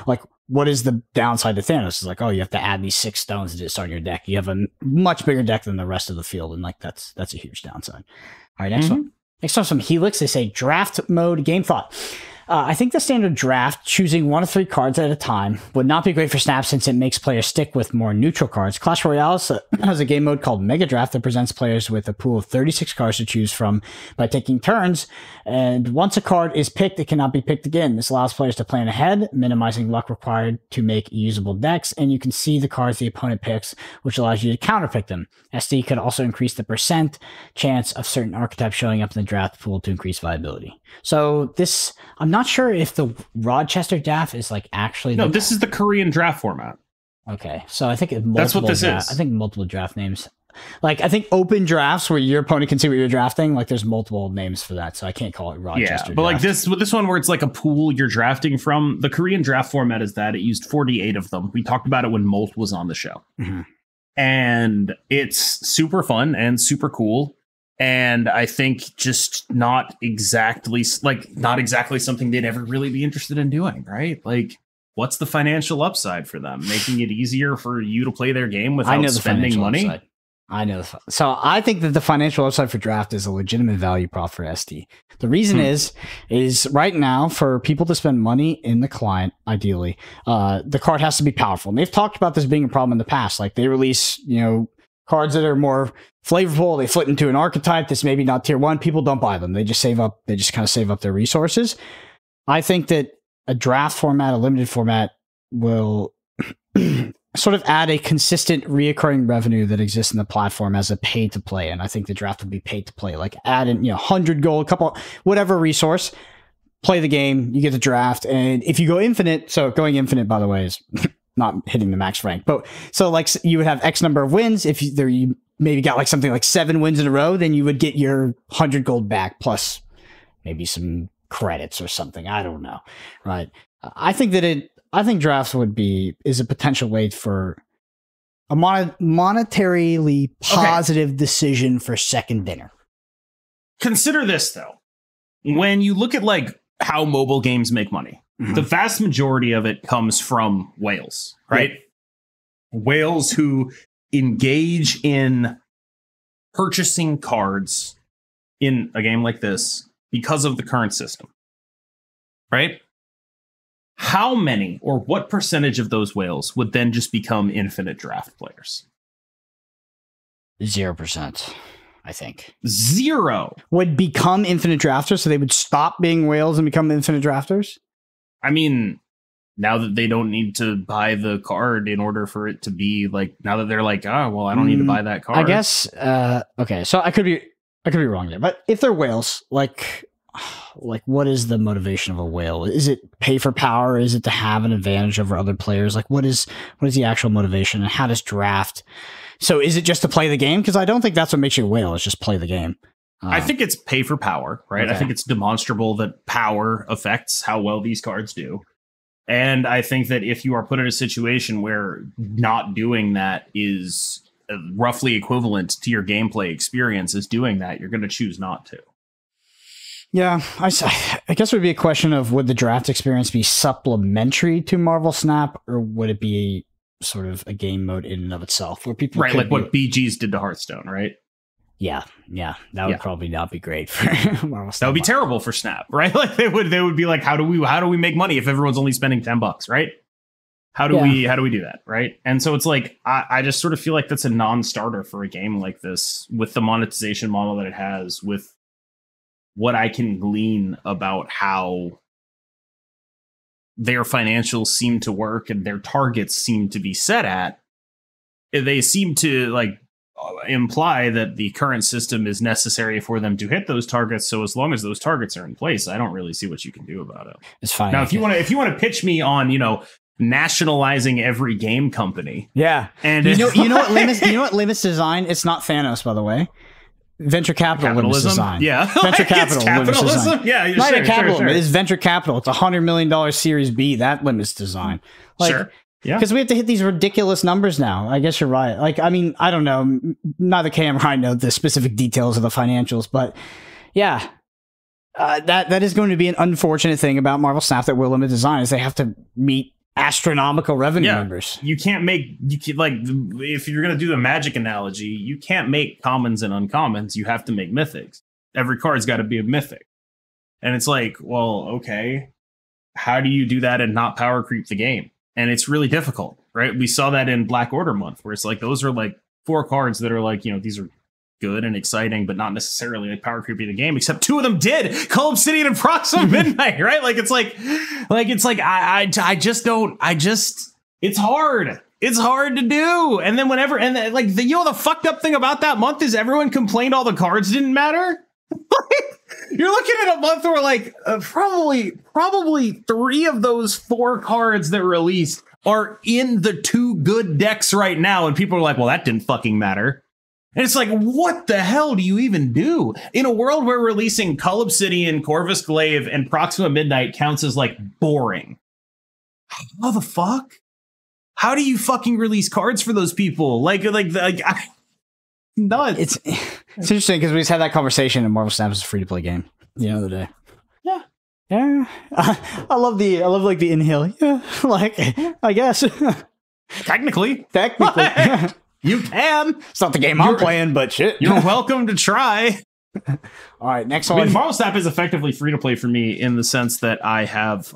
like, what is the downside to Thanos? It's like, oh, you have to add these 6 stones to start your deck. You have a much bigger deck than the rest of the field, and like that's a huge downside. All right, next one. Next one from Helix. They say draft mode game thought. I think the standard draft, choosing 1 of 3 cards at a time, would not be great for Snap since it makes players stick with more neutral cards. Clash Royale has a game mode called Mega Draft that presents players with a pool of 36 cards to choose from by taking turns. And once a card is picked, it cannot be picked again. This allows players to plan ahead, minimizing luck required to make usable decks. And you can see the cards the opponent picks, which allows you to counterpick them. SD could also increase the percent chance of certain archetypes showing up in the draft pool to increase viability. So this, I'm not sure if the Rochester draft is like actually this is the Korean draft format. Okay, so I think that's what this is. I think multiple draft names. Like I think open drafts where your opponent can see what you're drafting. Like there's multiple names for that, so I can't call it Rochester. Yeah, but draft. like this one where it's like a pool you're drafting from. The Korean draft format is that it used 48 of them. We talked about it when Molt was on the show, and it's super fun and super cool. And I think just not exactly something they'd ever really be interested in doing, right? Like, what's the financial upside for them? Making it easier for you to play their game without spending money? I know. So I think that the financial upside for draft is a legitimate value prop for SD. The reason is right now for people to spend money in the client, ideally, the card has to be powerful. And they've talked about this being a problem in the past. Like they release, cards that are more flavorful. They flip into an archetype that's maybe not tier 1. People don't buy them. They just save up. They just kind of save up their resources. I think that a draft format, a limited format, will sort of add a consistent reoccurring revenue that exists in the platform as a pay to play. And I think the draft will be paid to play, like add in, 100 gold, couple, whatever resource, play the game, you get the draft. And if you go infinite, so going infinite, by the way, is not hitting the max rank, but so like you would have X number of wins. If you maybe got like something like 7 wins in a row, then you would get your 100 gold back plus maybe some credits or something. I don't know. Right. I think drafts is a potential way for a monetarily positive decision for second dinner. Consider this though. When you look at like how mobile games make money, the vast majority of it comes from whales, right? Yep. Whales who engage in purchasing cards in a game like this because of the current system, right? How many or what percentage of those whales would then just become infinite draft players? 0%, I think. 0 would become infinite drafters, so they would stop being whales and become infinite drafters? I mean, now that they don't need to buy the card in order for it to be like, now that they're like, oh, well, I don't need to buy that card. I guess, okay, so I could be wrong there, but if they're whales, like what is the motivation of a whale? Is it pay for power? Is it to have an advantage over other players? Like what is the actual motivation, and how does draft? So is it just to play the game? Because I don't think that's what makes you a whale. It's just play the game. I think it's pay for power, right? Okay. I think it's demonstrable that power affects how well these cards do. And I think that if you are put in a situation where not doing that is roughly equivalent to your gameplay experience as doing that, you're going to choose not to. Yeah, I guess it would be a question of, would the draft experience be supplementary to Marvel Snap, or would it be sort of a game mode in and of itself, where people like what BGs did to Hearthstone, right? Yeah, that would probably not be great for Marvel Snap. That would be terrible for Snap, right? Like they would be like, how do we make money if everyone's only spending $10, right? How do we do that, right? And so it's like I just sort of feel like that's a non-starter for a game like this, with the monetization model that it has, with what I can glean about how their financials seem to work and their targets seem to be set at. They seem to like imply that the current system is necessary for them to hit those targets. So as long as those targets are in place, I don't really see what you can do about it. It's fine. Now, if you want to pitch me on, nationalizing every game company. Yeah. And you know what Limits design? It's not Thanos, by the way. Venture capital limits design. Yeah. Venture capital limits design. Yeah. Not a capital limit. It's venture capital. It's $100 million Series B. That limits design. Sure. Yeah. Because we have to hit these ridiculous numbers now. I guess you're right. Like, I mean, I don't know. Neither Cam or I know the specific details of the financials, but yeah. That is going to be an unfortunate thing about Marvel Snap that will limit design, is they have to meet astronomical revenue numbers. You can't if you're going to do the Magic analogy, you can't make commons and uncommons. You have to make mythics. Every card's got to be a mythic. And it's like, well, okay, how do you do that and not power creep the game? And it's really difficult, right? We saw that in Black Order month, where it's like, those are like 4 cards that are like, these are good and exciting, but not necessarily like power creeping the game, except 2 of them did. Cull Obsidian and Proxima Midnight, right? Like it's hard. It's hard to do. And then the fucked up thing about that month is everyone complained all the cards didn't matter. You're looking at a month where like probably 3 of those 4 cards that released are in the 2 good decks right now, and people are like, well, that didn't fucking matter. And it's like, what the hell do you even do? In a world where releasing Cull Obsidian, Corvus Glaive, and Proxima Midnight counts as like boring. How the fuck? How do you fucking release cards for those people? Nuts. It's interesting because we just had that conversation, and Marvel Snap is a free-to-play game the other day. Yeah. I love like the inhale. Yeah, like I guess technically. You can. It's not the game I'm playing, but shit. You're welcome to try. All right, next I one. mean, Marvel Snap is effectively free to play for me in the sense that I have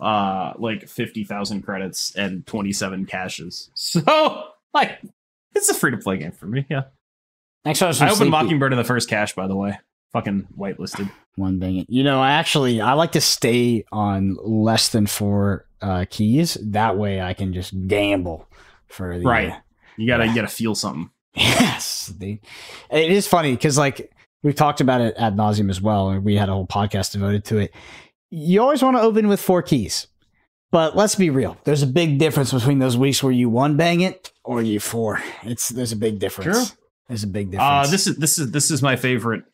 like 50,000 credits and 27 caches. So, like, it's a free to play game for me. Yeah. Next one is I opened Mockingbird in the first cache, by the way. Fucking whitelisted. One bang it. You know, I like to stay on less than 4 keys. That way, I can just gamble for the right. You gotta feel something. Yes, it is funny because like we've talked about it ad nauseum as well, and we had a whole podcast devoted to it. You always want to open with 4 keys, but let's be real. There's a big difference between those weeks where you 1 bang it or you 4. There's a big difference. True. There's a big difference. This is my favorite.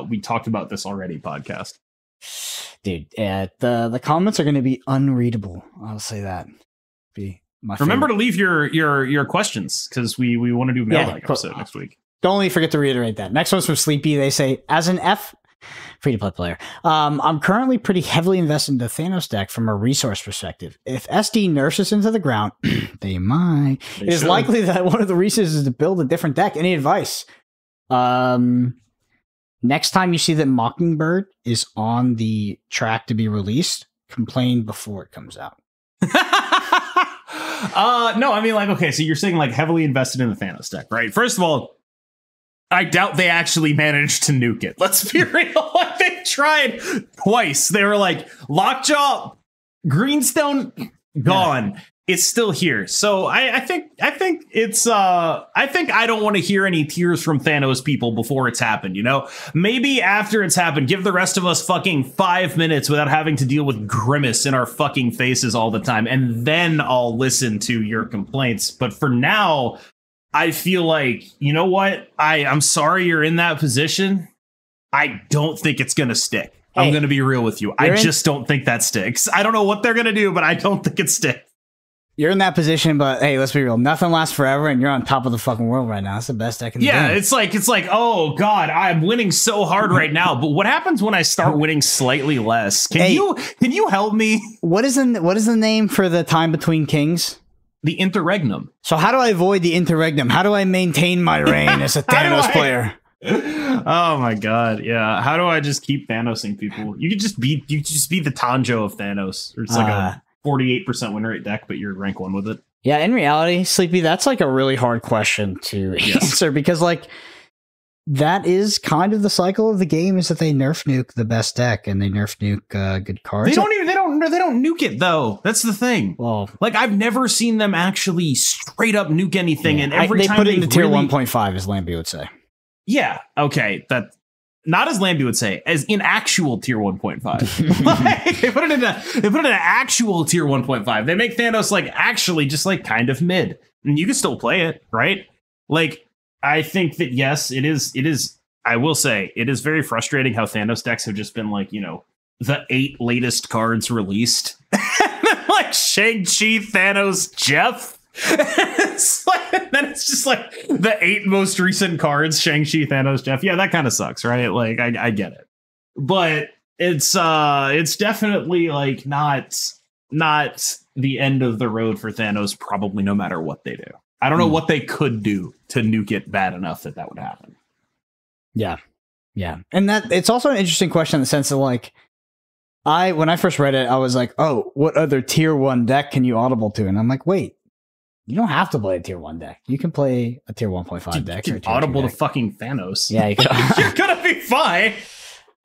We talked about this already podcast. Dude, the comments are going to be unreadable. I'll say that. Be my Remember favorite. to leave your questions because we want to do a mailbag episode next week. Don't forget to reiterate that. Next one's from Sleepy. They say, as an free-to-play player, I'm currently pretty heavily invested in the Thanos deck from a resource perspective. If SD nerfs us into the ground, they might. It is likely that one of the resources is to build a different deck. Any advice? Next time you see that Mockingbird is on the track to be released, complain before it comes out. No, I mean, like, okay, so you're saying like heavily invested in the Thanos deck, right? First of all, I doubt they actually managed to nuke it. Let's be real. Like, they tried twice. They were like, Lockjaw, Greenstone, gone. Yeah. It's still here. So I think it's I think I don't want to hear any tears from Thanos people before it's happened, you know? Maybe after it's happened, give the rest of us fucking 5 minutes without having to deal with Grimace in our fucking faces all the time, and then I'll listen to your complaints. But for now, I feel like, you know what? I'm sorry you're in that position. I don't think it's gonna stick. Hey, I'm gonna be real with you. I just don't think that sticks. I don't know what they're gonna do, but I don't think it sticks. You're in that position, but hey, let's be real. Nothing lasts forever, and you're on top of the fucking world right now. That's the best I can do. Yeah, it's like, oh god, I'm winning so hard right now. But what happens when I start winning slightly less? Can you help me? What is the name for the time between kings? The interregnum. So how do I avoid the interregnum? How do I maintain my reign as a Thanos player? Oh my god, yeah. How do I just keep Thanosing people? You could just be the Tanjo of Thanos. Or it's like a 48% win rate deck, but you're rank 1 with it. Yeah, in reality, Sleepy, that's like a really hard question to answer because like that is kind of the cycle of the game, is that they nerf nuke the best deck and they nerf nuke good cards. They don't nuke it though. That's the thing. Well, like I've never seen them actually straight up nuke anything, and every time they put it into tier 1.5, as Lambie would say. Yeah, okay, that. Not as Lambie would say, as in actual tier 1.5. Like, they put it in an actual tier 1.5. They make Thanos like actually just like kind of mid, and you can still play it, right? Like, I think that yes, it is. I will say it is very frustrating how Thanos decks have just been like, you know, the 8 latest cards released, like Shang-Chi, Thanos, Jeff. Then it's just like the 8 most recent cards, Shang-Chi, Thanos, Jeff. Yeah, that kind of sucks, right? Like I get it, but it's definitely like not the end of the road for Thanos, probably, no matter what they do. I don't know what they could do to nuke it bad enough that would happen. Yeah, and that it's also an interesting question in the sense of like, when I first read it, I was like, oh, what other tier 1 deck can you audible to? And I'm like, wait. You don't have to play a tier 1 deck. You can play a tier 1.5 deck. You can audible to fucking Thanos. Yeah, you can. You're gonna be fine.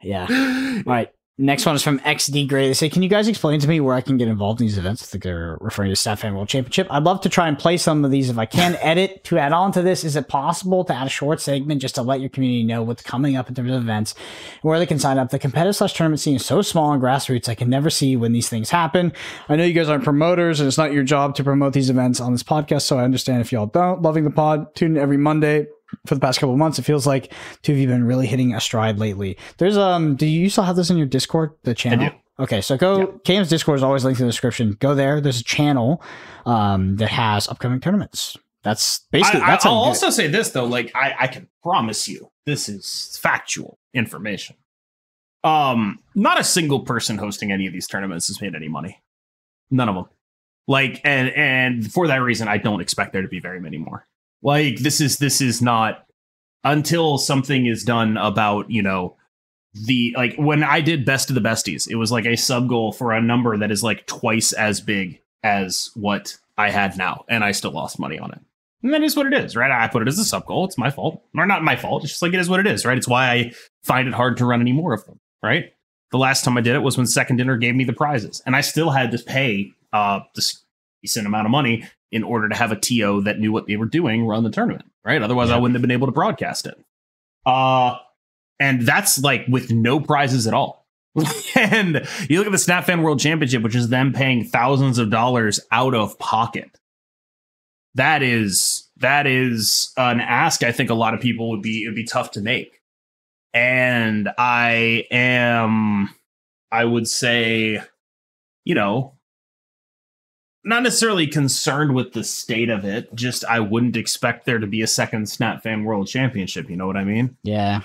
Yeah. All right. Next one is from XD Gray. They say, can you guys explain to me where I can get involved in these events? I think they're referring to Snap Fan World Championship. I'd love to try and play some of these if I can. Edit to add on to this. Is it possible to add a short segment just to let your community know what's coming up in terms of events, where they can sign up? The competitive / tournament scene is so small and grassroots, I can never see when these things happen. I know you guys aren't promoters, and it's not your job to promote these events on this podcast, so I understand if y'all don't. Loving the pod. Tune in every Monday. For the past couple of months, it feels like 2 of you have been really hitting a stride lately. There's do you still have this in your Discord, the channel? I do. Okay, so go. Yep. KM's Discord is always linked in the description. Go there. There's a channel that has upcoming tournaments. That's basically. I'll also say this though, like I can promise you, this is factual information. Not a single person hosting any of these tournaments has made any money. None of them. Like, and for that reason, I don't expect there to be very many more. Like, this is not until something is done about, you know, the, like, when I did Best of the Besties, it was like a sub goal for a number that is like twice as big as what I had now, and I still lost money on it. And that is what it is, right? I put it as a sub goal. It's my fault. Or not my fault. It's just like, it is what it is, right? It's why I find it hard to run any more of them, right? The last time I did it was when Second Dinner gave me the prizes, and I still had to pay this decent amount of money in order to have a TO that knew what they were doing run the tournament, right? Otherwise, I wouldn't have been able to broadcast it. And that's like with no prizes at all. And you look at the Snap Fan World Championship, which is them paying thousands of dollars out of pocket. That is an ask I think a lot of people it'd be tough to make. And I would say, you know, not necessarily concerned with the state of it, just I wouldn't expect there to be a second Snap Fan World Championship. You know what I mean? Yeah.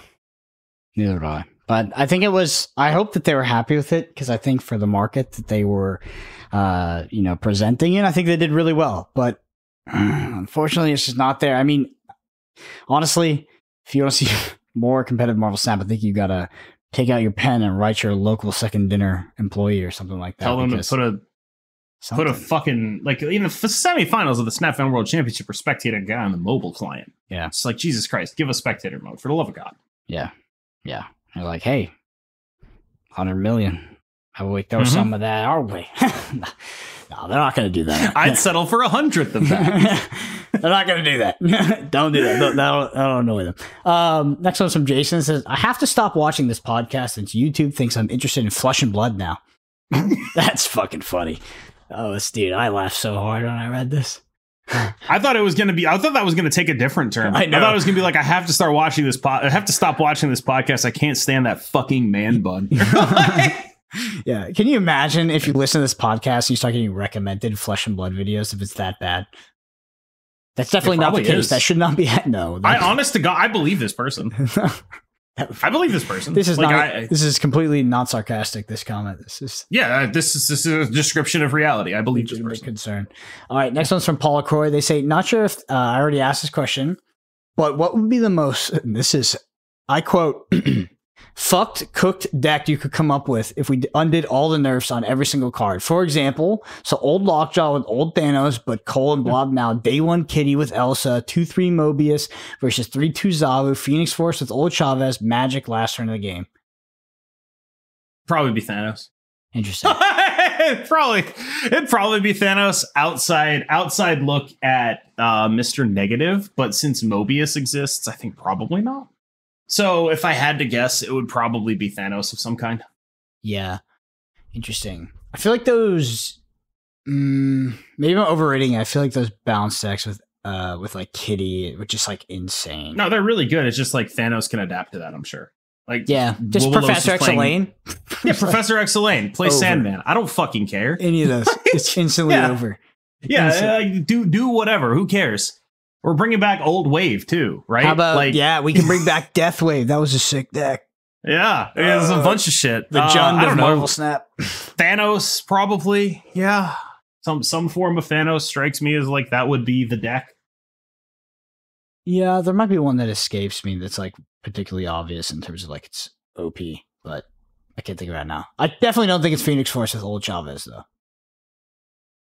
Neither do I. But I think I hope that they were happy with it, because I think for the market that they were, presenting it, I think they did really well. But unfortunately, it's just not there. I mean, honestly, if you want to see more competitive Marvel Snap, I think you got to take out your pen and write your local Second Dinner employee or something like that. Tell them to put a fucking, like, you know, the semifinals of the Snap Fan World Championship are spectator guy on the mobile client. Yeah. It's like, Jesus Christ, give us spectator mode, for the love of God. Yeah. Yeah. They're like, hey, 100 million. How about we throw some of that our way? No, they're not going to do that. I'd settle for 100th of that. They're not going to do that. Don't do that. That'll annoy them. Next one's from Jason. Says, I have to stop watching this podcast since YouTube thinks I'm interested in flesh and blood now. That's fucking funny. Oh, dude, I laughed so hard when I read this. I thought that was going to take a different turn. I thought it was going to be like, I have to start watching this I have to stop watching this podcast. I can't stand that fucking man bun. Yeah. Can you imagine if you listen to this podcast and you start getting recommended flesh and blood videos if it's that bad? That's definitely not the case. That should not be. No. Honest to God, I believe this person. I believe this person. This is like, this is completely not sarcastic. This comment. This is a description of reality. I believe this person. Concern. All right. Next one's from Paula Croy. They say, not sure if I already asked this question, but what would be the most, this is, I quote, fucked cooked deck you could come up with if we undid all the nerfs on every single card? For example, so old Lockjaw with old Thanos, but Cole and Blob now, Day 1 Kitty with Elsa, 2-3 Mobius versus 3-2 Zabu, Phoenix Force with old Chavez, Magic last turn of the game. Probably be Thanos. Interesting. It'd probably be Thanos. Outside look at Mr. Negative, but since Mobius exists, I think probably not. So if I had to guess, it would probably be Thanos of some kind. Yeah. Interesting. I feel like those, maybe I'm overrating it. I feel like those bounce decks with like Kitty, which is like insane. No, they're really good. It's just like Thanos can adapt to that, I'm sure. Like, yeah, just Professor X Elaine. Yeah, Professor X Elaine. Play over. Sandman. I don't fucking care. Any of those. It's instantly over. Yeah, do whatever. Who cares? We're bringing back Old Wave too, right? How about, we can bring back Death Wave. That was a sick deck. Yeah, there's a bunch of shit. The Jund of Marvel Snap. Thanos, probably. Yeah. Some form of Thanos strikes me as like that would be the deck. Yeah, there might be one that escapes me that's like particularly obvious in terms of like it's OP, but I can't think of it now. I definitely don't think it's Phoenix Force with old Chavez though.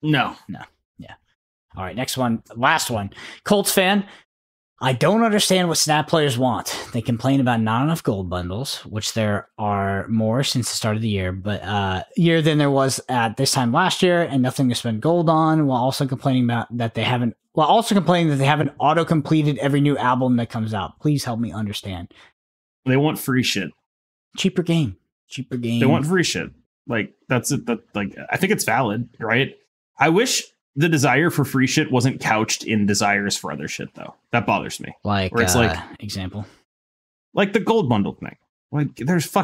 No. Yeah. All right, next one, last one. Colts fan. I don't understand what Snap players want. They complain about not enough gold bundles, which there are more since the start of the year, but than there was at this time last year, and nothing to spend gold on, while also complaining that they haven't auto completed every new album that comes out. Please help me understand. They want free shit. Cheaper game. They want free shit. Like that's it. Like I think it's valid, right? I wish the desire for free shit wasn't couched in desires for other shit, though. That bothers me. Like, where it's example, like the gold bundle thing. Like,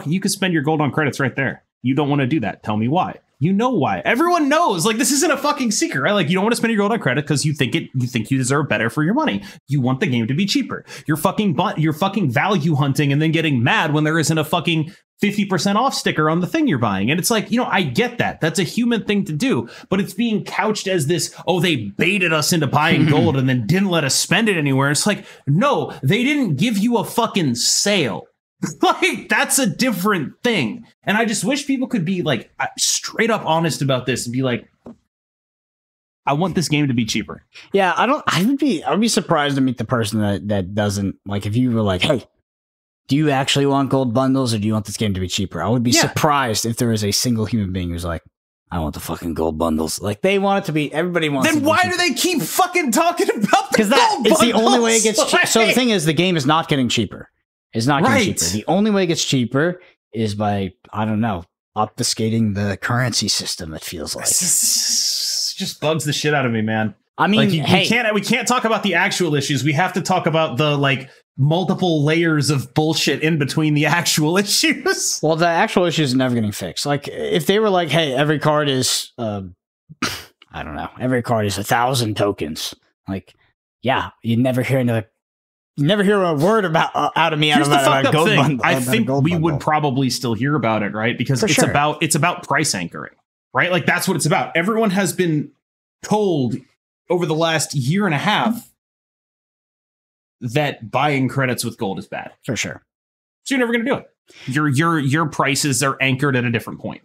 you could spend your gold on credits right there. You don't want to do that. Tell me why. You know why. Everyone knows. Like, this isn't a fucking secret, right? Like, you don't want to spend your gold on credit because you think you deserve better for your money. You want the game to be cheaper. You're fucking value hunting and then getting mad when there isn't a fucking 50% off sticker on the thing you're buying. And it's like, I get that. That's a human thing to do, but it's being couched as this, oh, they baited us into buying gold and then didn't let us spend it anywhere. It's like, no, they didn't give you a fucking sale. Like, that's a different thing. And I just wish people could be like straight up honest about this and be like, I want this game to be cheaper. Yeah, I would be surprised to meet the person that doesn't, like, if you were like, hey, do you actually want gold bundles or do you want this game to be cheaper? I would be surprised if there was a single human being who's like, I want the fucking gold bundles. Like, they want it to be, everybody wants it. Then why do they keep fucking talking about the gold bundles? Because it's the only way it gets cheaper. So the thing is, the game is not getting cheaper. It's not getting cheaper. The only way it gets cheaper is by, I don't know, obfuscating the currency system, it feels like. It just bugs the shit out of me, man. I mean, like, we can't talk about the actual issues. We have to talk about the, like, multiple layers of bullshit in between the actual issues. Well, the actual issues are never getting fixed. Like, if they were like, hey, every card is, I don't know, every card is 1,000 tokens. Like, yeah, you never hear a word about out of me out of a gold bundle. I think we would probably still hear about it, right? Because it's about price anchoring, right? Like, that's what it's about. Everyone has been told over the last year and a half that buying credits with gold is bad. For sure. So you're never going to do it. Your prices are anchored at a different point.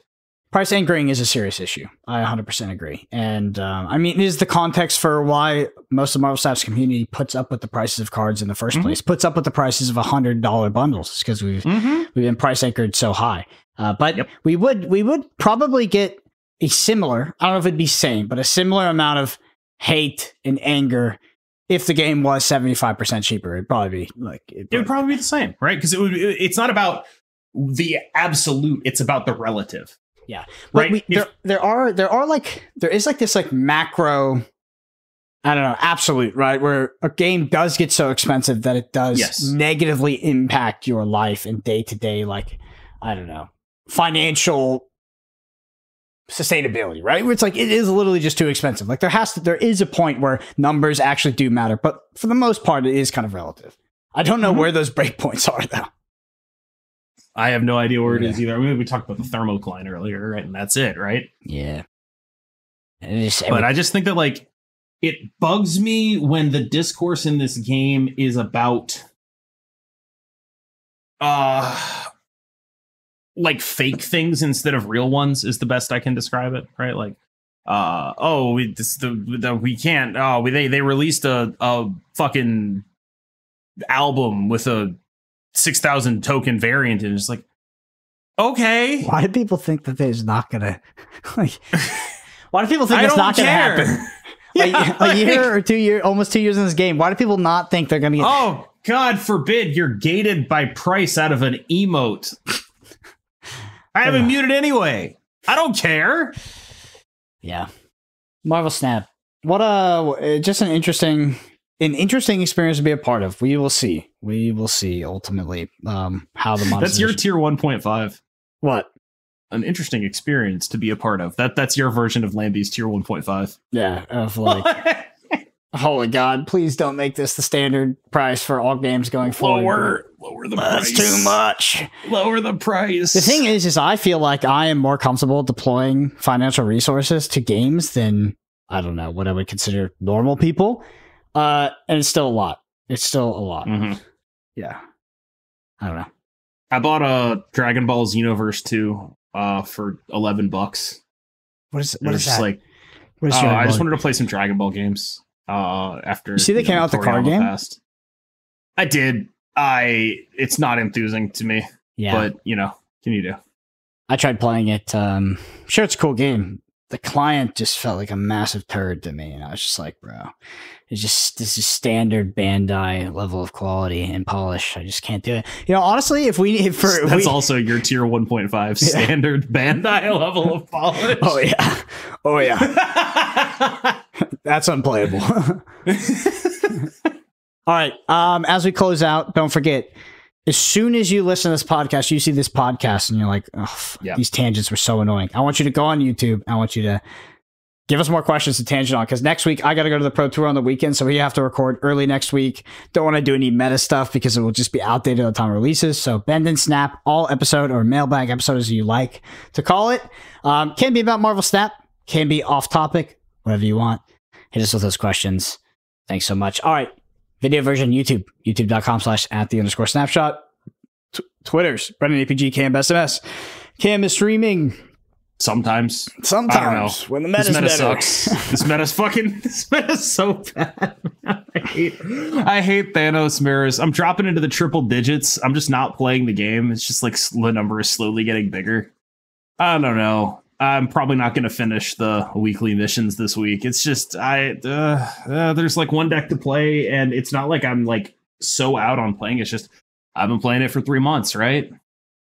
Price anchoring is a serious issue. I 100% agree. And I mean, it is the context for why most of Marvel Snap's community puts up with the prices of cards in the first place, puts up with the prices of $100 bundles, because we've been price anchored so high. But we would probably get a similar, I don't know if it'd be same, but a similar amount of hate and anger if the game was 75% cheaper. It'd probably be like, it would probably be the same, right? Because it's not about the absolute, it's about the relative. Yeah. Right. There is this like macro, I don't know, absolute, right? Where a game does get so expensive that it does negatively impact your life and day to day, like, I don't know, financial sustainability, right? Where it's like, it is literally just too expensive. Like, there is a point where numbers actually do matter, but for the most part, it is kind of relative. I don't know where those breakpoints are, though. I have no idea where it is either. I mean, we talked about the thermocline earlier, right? And that's it, right? Yeah. But I just think that, like, it bugs me when the discourse in this game is about like fake things instead of real ones is the best I can describe it, right? Like, they released a fucking album with a 6,000 token variant, and it's like, okay, why do people think that there's not gonna like? Why do people think it's not gonna happen? A year or 2 years, almost 2 years in this game. Why do people not think they're gonna get? Oh, God forbid you're gated by price out of an emote. I have it muted anyway. I don't care. Yeah, Marvel Snap. What just an interesting experience to be a part of. We will see ultimately how the monetization. That's your tier 1.5. What? An interesting experience to be a part of. That's your version of Lambie's tier 1.5. Yeah, of like, holy God, please don't make this the standard price for all games going forward. Lower the price. That's too much. Lower the price. The thing is I feel like I am more comfortable deploying financial resources to games than, I don't know, what I would consider normal people. And it's still a lot. Yeah. I don't know. I bought a Dragon Ball Xenoverse 2 for $11. What is that? Like, I just wanted to play some Dragon Ball games after. You see they came out with the card game? Passed. I did. It's not enthusing to me. Yeah. But, can you do? I tried playing it. Sure, it's a cool game. The client just felt like a massive turd to me, and I was just like, bro, this is standard Bandai level of quality and polish. I just can't do it. Honestly, that's also your tier 1.5 standard Bandai level of polish. Oh yeah. That's unplayable. All right. As we close out, don't forget, as soon as you listen to this podcast, you see this podcast and you're like, these tangents were so annoying. I want you to go on YouTube. I want you to give us more questions to tangent on, because next week I got to go to the Pro Tour on the weekend, so we have to record early next week. Don't want to do any meta stuff because it will just be outdated at the time it releases. So Bend and Snap, all episode or mailbag episode as you like to call it. Can be about Marvel Snap, can be off topic, whatever you want. Hit us with those questions. Thanks so much. All right. Video version, YouTube, youtube.com/@the_snapshot. Twitter's Brendan APG, Cam SMS. Cam is streaming. Sometimes. I don't know. When the meta's better. Sucks. This meta's so bad. I hate Thanos mirrors. I'm dropping into the triple digits. I'm just not playing the game. It's just like the number is slowly getting bigger. I don't know. I'm probably not going to finish the weekly missions this week. It's just there's like one deck to play, and it's not like I'm like so out on playing. It's just I've been playing it for 3 months, right?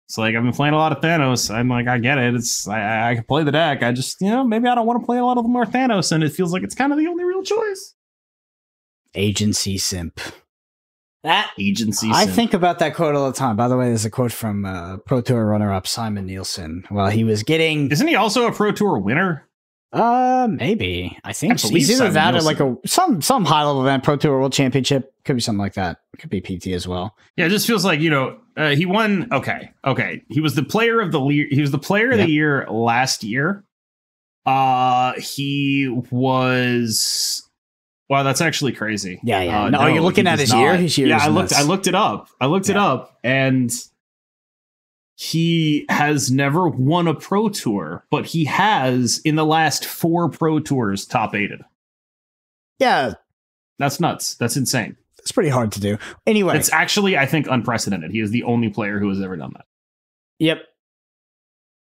It's like I've been playing a lot of Thanos. I'm like, I get it. It's I can play the deck. I just, maybe I don't want to play a lot of more Thanos, and it feels like it's kind of the only real choice. Agency simp. That agency. I think about that quote all the time. By the way, there's a quote from Pro Tour runner-up Simon Nielsen. Well, he was getting. Isn't he also a Pro Tour winner? Maybe. I think he's either that or like some high level event, Pro Tour World Championship. Could be something like that. Could be PT as well. Yeah, it just feels like he won. Okay. He was the player of the year. He was the player of the year last year. He was. Wow, that's actually crazy. Yeah. No, you're looking at his year. His year. Yeah, I looked it up. It up, and he has never won a Pro Tour, but he has in the last 4 Pro Tours top 8'd. Yeah, that's nuts. That's insane. It's pretty hard to do. Anyway, it's actually, I think, unprecedented. He is the only player who has ever done that. Yep.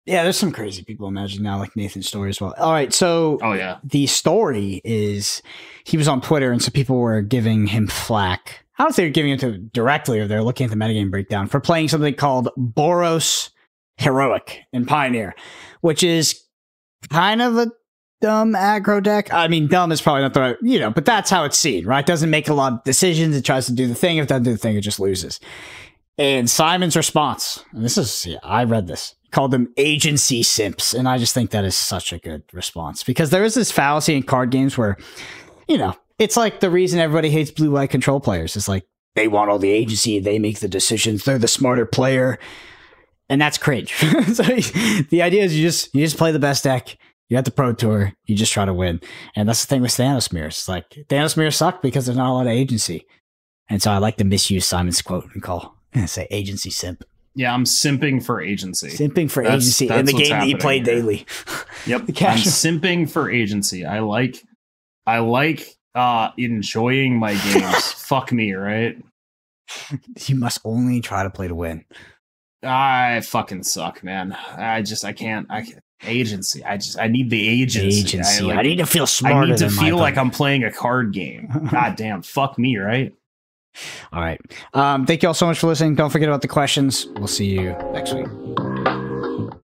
Yeah, there's some crazy people imagine now, like Nathan's story as well. All right, so the story is he was on Twitter, and some people were giving him flack. I don't know if they were giving it to him directly or they're looking at the metagame breakdown for playing something called Boros Heroic in Pioneer, which is kind of a dumb aggro deck. I mean, dumb is probably not the right, but that's how it's seen, right? It doesn't make a lot of decisions. It tries to do the thing. If it doesn't do the thing, it just loses. And Simon's response, and I read this, called them agency simps. And I just think that is such a good response because there is this fallacy in card games where, it's like the reason everybody hates blue-white control players. It's like they want all the agency. They make the decisions. They're the smarter player. And that's cringe. So the idea is you just play the best deck. You're at the Pro Tour. You just try to win. And that's the thing with Thanos mirrors. It's like Thanos mirrors suck because there's not a lot of agency. And so I like to misuse Simon's quote and say agency simp. Yeah, I'm simping for agency. Simping for agency in the game that you play daily. Yep. I'm simping for agency. I like enjoying my games. Fuck me, right? You must only try to play to win. I fucking suck, man. I can't. Agency. I need the agency. I need to feel smarter. I need to feel like I'm playing a card game. God damn. Fuck me, right? All right. Thank you all so much for listening. Don't forget about the questions. We'll see you next week.